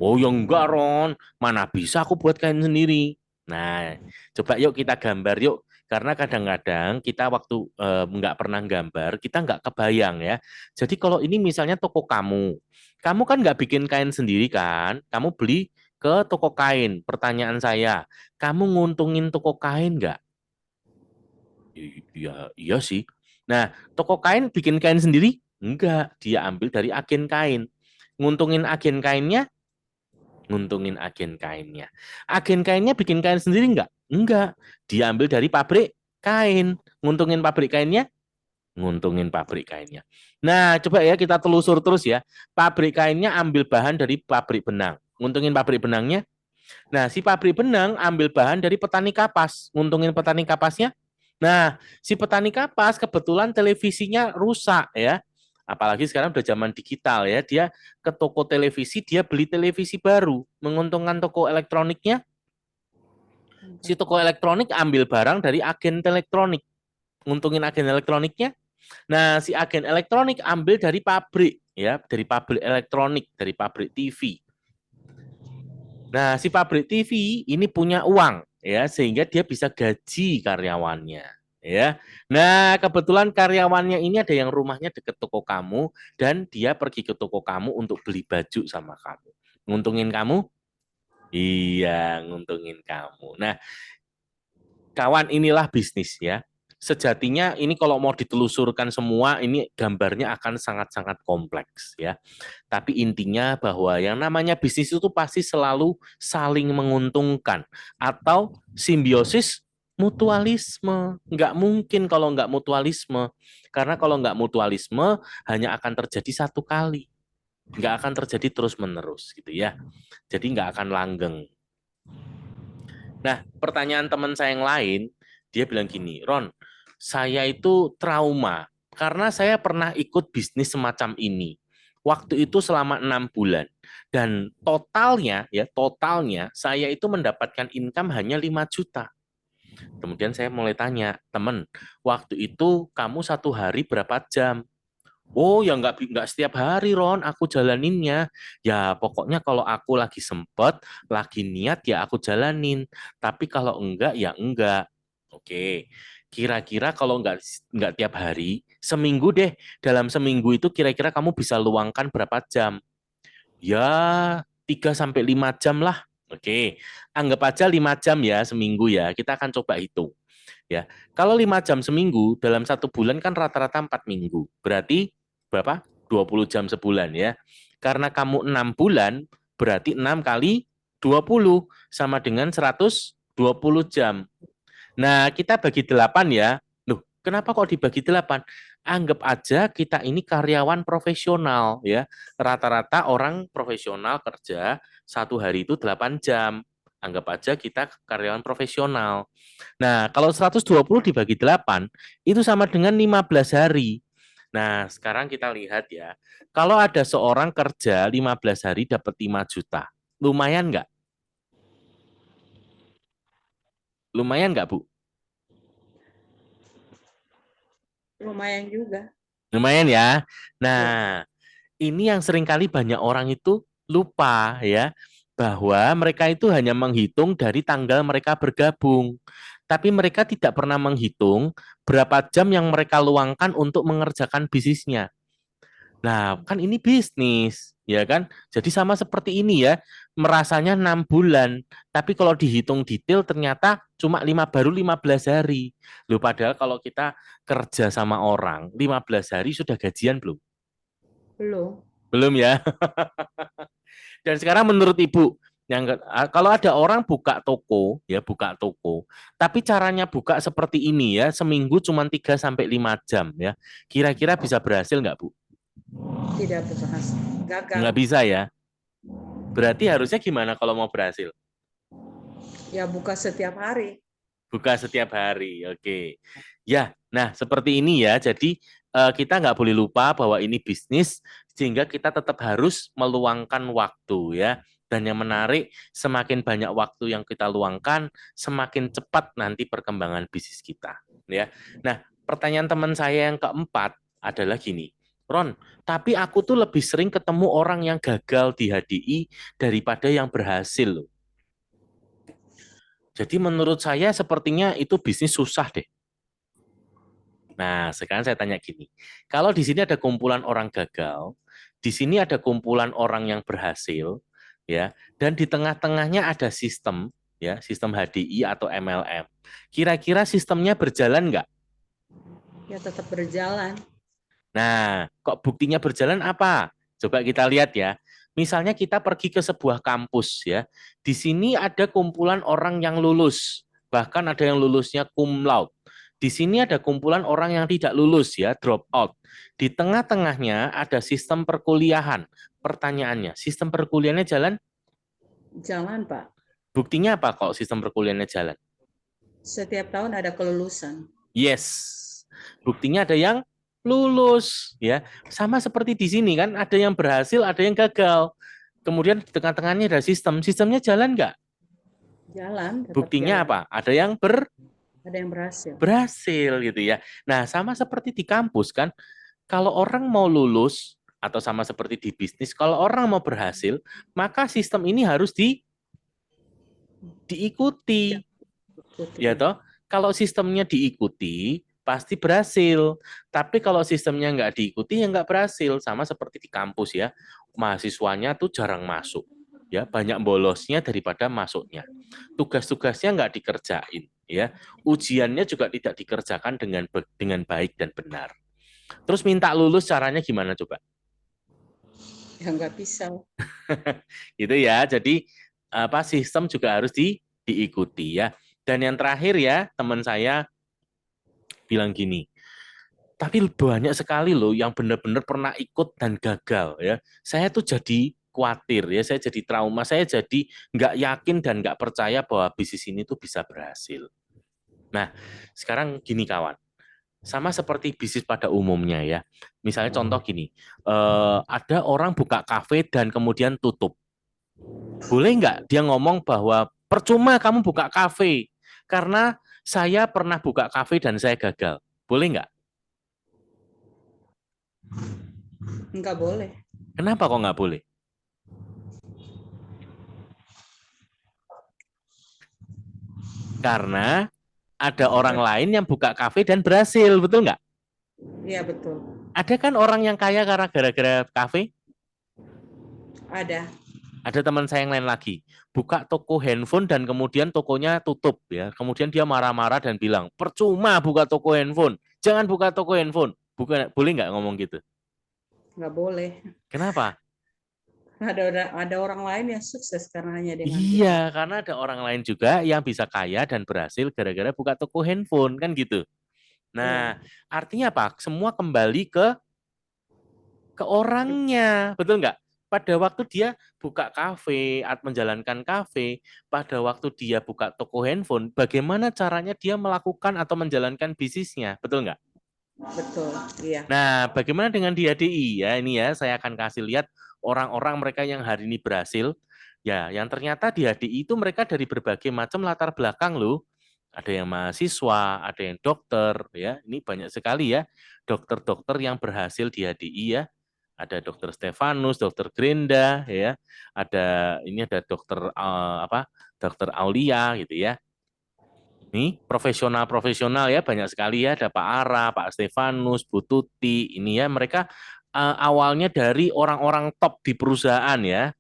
Oh, ya enggak, Ron. Mana bisa aku buat kain sendiri. Nah, coba yuk kita gambar yuk. Karena kadang-kadang kita waktu nggak pernah gambar, kita nggak kebayang ya. Jadi kalau ini misalnya toko kamu kan nggak bikin kain sendiri kan? Kamu beli ke toko kain. Pertanyaan saya, kamu nguntungin toko kain nggak? Iya, iya sih. Nah, toko kain bikin kain sendiri? Enggak, dia ambil dari agen kain. Nguntungin agen kainnya? Nguntungin agen kainnya. Agen kainnya bikin kain sendiri enggak? Enggak. Dia ambil dari pabrik kain. Nguntungin pabrik kainnya? Nguntungin pabrik kainnya. Nah, coba ya kita telusur terus ya. Pabrik kainnya ambil bahan dari pabrik benang. Nguntungin pabrik benangnya? Nah, si pabrik benang ambil bahan dari petani kapas. Nguntungin petani kapasnya? Nah, si petani kapas kebetulan televisinya rusak ya. Apalagi sekarang udah zaman digital ya. Dia ke toko televisi, dia beli televisi baru. Menguntungkan toko elektroniknya? Si toko elektronik ambil barang dari agen elektronik. Nguntungin agen elektroniknya? Nah, si agen elektronik ambil dari pabrik ya, dari pabrik elektronik, dari pabrik TV. Nah, si pabrik TV ini punya uang ya, sehingga dia bisa gaji karyawannya ya. Nah, kebetulan karyawannya ini ada yang rumahnya deket toko kamu dan dia pergi ke toko kamu untuk beli baju sama kamu. Nguntungin kamu? Iya, nguntungin kamu. Nah, kawan, inilah bisnis ya. Sejatinya ini kalau mau ditelusurkan semua, ini gambarnya akan sangat-sangat kompleks ya. Tapi intinya bahwa yang namanya bisnis itu pasti selalu saling menguntungkan atau simbiosis mutualisme. Nggak mungkin kalau nggak mutualisme. Karena kalau nggak mutualisme hanya akan terjadi satu kali. Nggak akan terjadi terus-menerus gitu ya. Jadi nggak akan langgeng. Nah, pertanyaan teman saya yang lain, dia bilang gini, Ron, saya itu trauma karena saya pernah ikut bisnis semacam ini. Waktu itu selama 6 bulan dan totalnya saya itu mendapatkan income hanya 5 juta. Kemudian saya mulai tanya, teman, waktu itu kamu satu hari berapa jam? Oh ya nggak setiap hari Ron, aku jalaninnya. Ya pokoknya kalau aku lagi sempet, lagi niat ya aku jalanin. Tapi kalau enggak ya enggak. Oke, kira-kira kalau enggak tiap hari, seminggu deh. Dalam seminggu itu kira-kira kamu bisa luangkan berapa jam? Ya 3 sampai 5 jam lah. Oke, anggap aja 5 jam ya seminggu ya. Kita akan coba hitung. Ya, kalau 5 jam seminggu dalam 1 bulan kan rata-rata 4 minggu. Berarti berapa? 20 jam sebulan ya. Karena kamu 6 bulan, berarti 6 kali 20 sama dengan 120 jam. Nah, kita bagi 8 ya. Loh, kenapa kok dibagi 8? Anggap aja kita ini karyawan profesional ya. Rata-rata orang profesional kerja 1 hari itu 8 jam. Anggap aja kita karyawan profesional. Nah, kalau 120 dibagi 8, itu sama dengan 15 hari. Nah, sekarang kita lihat ya. Kalau ada seorang kerja 15 hari dapat 5 juta. Lumayan nggak? Lumayan nggak, Bu? Lumayan juga. Lumayan ya. Ya. Nah, ini yang seringkali banyak orang itu lupa ya, bahwa mereka itu hanya menghitung dari tanggal mereka bergabung. Tapi mereka tidak pernah menghitung berapa jam yang mereka luangkan untuk mengerjakan bisnisnya. Nah, kan ini bisnis, ya kan? Jadi sama seperti ini ya, merasanya 6 bulan, tapi kalau dihitung detail ternyata cuma baru 15 hari. Loh, padahal kalau kita kerja sama orang, 15 hari sudah gajian belum? Belum. Belum ya. Dan sekarang menurut Ibu, kalau ada orang buka toko, ya buka toko, tapi caranya buka seperti ini ya, seminggu cuma 3 sampai 5 jam ya. Kira-kira bisa berhasil nggak, Bu? Tidak berhasil. Gagal. Nggak bisa ya. Berarti harusnya gimana kalau mau berhasil? Ya buka setiap hari. Buka setiap hari, oke. Ya, nah seperti ini ya. Jadi kita nggak boleh lupa bahwa ini bisnis, sehingga kita tetap harus meluangkan waktu ya. Dan yang menarik, semakin banyak waktu yang kita luangkan, semakin cepat nanti perkembangan bisnis kita. Ya. Nah, pertanyaan teman saya yang keempat adalah gini, Ron, tapi aku tuh lebih sering ketemu orang yang gagal di HDI daripada yang berhasil loh. Jadi menurut saya sepertinya itu bisnis susah deh. Nah, sekarang saya tanya gini, kalau di sini ada kumpulan orang gagal, di sini ada kumpulan orang yang berhasil, ya, dan di tengah-tengahnya ada sistem, ya, sistem HDI atau MLM. Kira-kira sistemnya berjalan nggak? Ya tetap berjalan. Nah, kok buktinya berjalan apa? Coba kita lihat ya. Misalnya kita pergi ke sebuah kampus ya. Di sini ada kumpulan orang yang lulus, bahkan ada yang lulusnya cum laude. Di sini ada kumpulan orang yang tidak lulus ya, drop out. Di tengah-tengahnya ada sistem perkuliahan. Pertanyaannya, sistem perkuliahannya jalan? Jalan, Pak. Buktinya apa kok sistem perkuliahannya jalan? Setiap tahun ada kelulusan. Yes. Buktinya ada yang lulus ya. Sama seperti di sini kan, ada yang berhasil, ada yang gagal. Kemudian di tengah-tengahnya ada sistem. Sistemnya jalan nggak? Jalan, tetap Buktinya jalan. apa? Ada yang Ada yang berhasil. berhasil gitu ya. Nah, sama seperti di kampus kan, kalau orang mau lulus atau sama seperti di bisnis, kalau orang mau berhasil, maka sistem ini harus diikuti. Ya toh, kalau sistemnya diikuti pasti berhasil. Tapi kalau sistemnya nggak diikuti ya nggak berhasil. Sama seperti di kampus ya, mahasiswanya tuh jarang masuk. Ya, banyak bolosnya daripada masuknya. Tugas-tugasnya nggak dikerjain. Ya, ujiannya juga tidak dikerjakan dengan baik dan benar. Terus minta lulus caranya gimana coba? Ya nggak bisa. Gitu ya. Jadi apa sistem juga harus diikuti ya. Dan yang terakhir ya, teman saya bilang gini, tapi banyak sekali loh yang benar-benar pernah ikut dan gagal ya. Saya tuh jadi khawatir ya, saya jadi trauma, saya jadi nggak yakin dan nggak percaya bahwa bisnis ini tuh bisa berhasil. Nah, sekarang gini kawan, sama seperti bisnis pada umumnya ya. Misalnya contoh gini, ada orang buka kafe dan kemudian tutup. Boleh nggak dia ngomong bahwa percuma kamu buka kafe, karena saya pernah buka kafe dan saya gagal. Boleh nggak? Nggak boleh. Kenapa kok nggak boleh? Karena ada orang lain yang buka kafe dan berhasil, betul nggak? Iya, betul. Ada kan orang yang kaya karena gara-gara kafe? Ada. Ada teman saya yang lain lagi, buka toko handphone dan kemudian tokonya tutup ya. Kemudian dia marah-marah dan bilang, percuma buka toko handphone, jangan buka toko handphone. Boleh nggak ngomong gitu? Nggak boleh. Kenapa? Ada orang lain yang sukses karena hanya dengan itu. Iya, karena ada orang lain juga yang bisa kaya dan berhasil gara-gara buka toko handphone, kan gitu. Nah, Iya. artinya apa? Semua kembali ke orangnya, betul nggak? Pada waktu dia buka kafe, menjalankan kafe, pada waktu dia buka toko handphone, bagaimana caranya dia melakukan atau menjalankan bisnisnya, betul nggak? Betul. Iya. Nah, bagaimana dengan di HDI? Ya, ini ya, saya akan kasih lihat orang-orang mereka yang hari ini berhasil. Ya, yang ternyata di HDI itu mereka dari berbagai macam latar belakang loh. Ada yang mahasiswa, ada yang dokter, ya. Ini banyak sekali ya, dokter-dokter yang berhasil di HDI ya. Ada dokter Stefanus, dokter Grenda, ya. Ada dokter dokter Aulia gitu ya. Nih, profesional-profesional ya banyak sekali ya, ada Pak Ara, Pak Stefanus, Bu Tuti, ini ya mereka awalnya dari orang-orang top di perusahaan ya.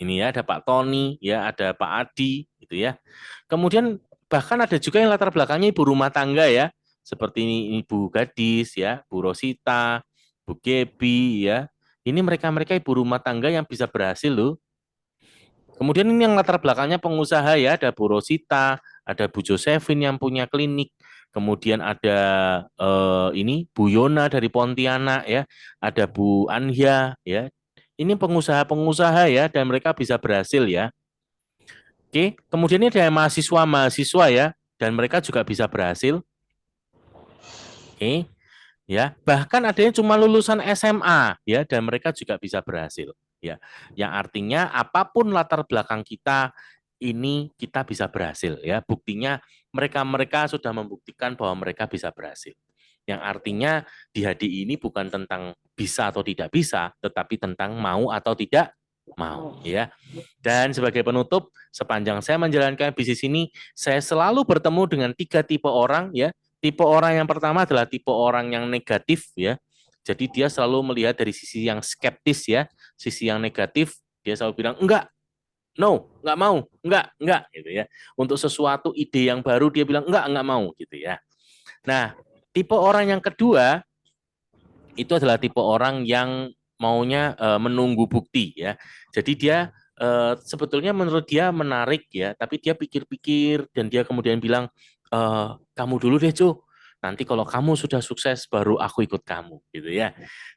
Ini ya ada Pak Tony, ya ada Pak Adi gitu ya. Kemudian bahkan ada juga yang latar belakangnya ibu rumah tangga ya, seperti ini Ibu Gadis ya, Bu Rosita, Bu Gebi ya, Ini mereka-mereka ibu rumah tangga yang bisa berhasil loh. Kemudian ini yang latar belakangnya pengusaha ya, ada Bu Rosita, ada Bu Josephine yang punya klinik, kemudian ada ini Bu Yona dari Pontianak ya, ada Bu Anja ya. Ini pengusaha-pengusaha ya, dan mereka bisa berhasil ya. Oke, kemudian ini ada mahasiswa-mahasiswa ya, dan mereka juga bisa berhasil. Oke, ya. Bahkan ada yang cuma lulusan SMA ya, dan mereka juga bisa berhasil ya. Yang artinya apapun latar belakang kita, ini kita bisa berhasil ya. Buktinya mereka-mereka sudah membuktikan bahwa mereka bisa berhasil. Yang artinya di HDI ini bukan tentang bisa atau tidak bisa, tetapi tentang mau atau tidak mau ya. Dan sebagai penutup, sepanjang saya menjalankan bisnis ini, saya selalu bertemu dengan 3 tipe orang ya. Tipe orang yang pertama adalah tipe orang yang negatif ya. Jadi dia selalu melihat dari sisi yang skeptis ya, sisi yang negatif. Dia selalu bilang enggak, no, enggak mau, enggak gitu ya. Untuk sesuatu ide yang baru dia bilang enggak mau gitu ya. Nah, tipe orang yang kedua itu adalah tipe orang yang maunya menunggu bukti ya. Jadi dia sebetulnya menurut dia menarik ya, tapi dia pikir-pikir dan dia kemudian bilang, kamu dulu deh Cu, nanti kalau kamu sudah sukses baru aku ikut kamu gitu ya.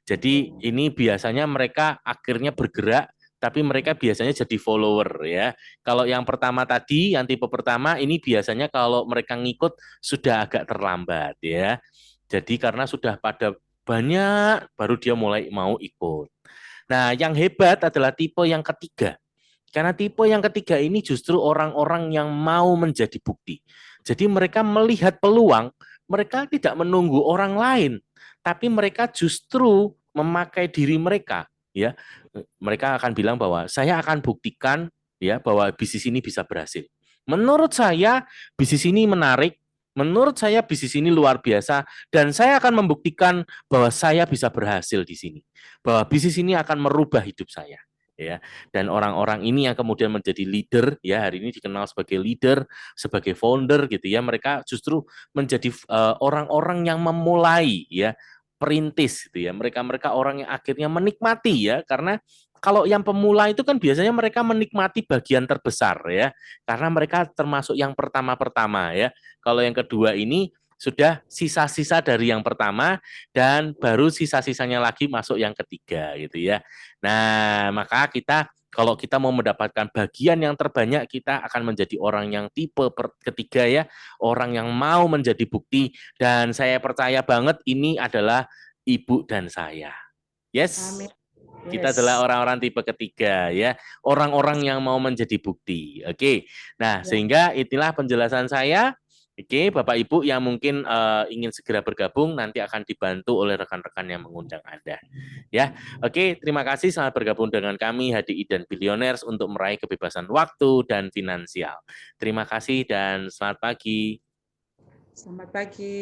Jadi ini biasanya mereka akhirnya bergerak, tapi mereka biasanya jadi follower ya. Kalau yang pertama tadi, yang tipe pertama ini biasanya kalau mereka ngikut sudah agak terlambat ya. Jadi karena sudah pada banyak baru dia mulai mau ikut. Nah, yang hebat adalah tipe yang ketiga. Karena tipe yang ketiga ini justru orang-orang yang mau menjadi bukti. Jadi mereka melihat peluang, mereka tidak menunggu orang lain, tapi mereka justru memakai diri mereka, ya. Mereka akan bilang bahwa saya akan buktikan ya bahwa bisnis ini bisa berhasil. Menurut saya bisnis ini menarik, menurut saya bisnis ini luar biasa dan saya akan membuktikan bahwa saya bisa berhasil di sini. Bahwa bisnis ini akan merubah hidup saya, ya. Dan orang-orang ini yang kemudian menjadi leader ya, hari ini dikenal sebagai leader, sebagai founder gitu ya, mereka justru menjadi orang-orang yang memulai ya, perintis gitu ya, mereka orang yang akhirnya menikmati ya, karena kalau yang pemula itu kan biasanya mereka menikmati bagian terbesar ya, karena mereka termasuk yang pertama-pertama ya. Kalau yang kedua ini sudah sisa-sisa dari yang pertama dan baru sisa-sisanya lagi masuk yang ketiga gitu ya. Nah, maka kita kalau kita mau mendapatkan bagian yang terbanyak, kita akan menjadi orang yang tipe ketiga ya, orang yang mau menjadi bukti, dan saya percaya banget ini adalah ibu dan saya. Yes. Amin. Kita Yes. adalah orang-orang tipe ketiga ya, orang-orang yang mau menjadi bukti. Oke. Nah, sehingga inilah penjelasan saya. Oke, Bapak Ibu yang mungkin ingin segera bergabung nanti akan dibantu oleh rekan-rekan yang mengundang Anda. Ya. Oke, terima kasih selamat bergabung dengan kami HDI dan Billionaires untuk meraih kebebasan waktu dan finansial. Terima kasih dan selamat pagi. Selamat pagi.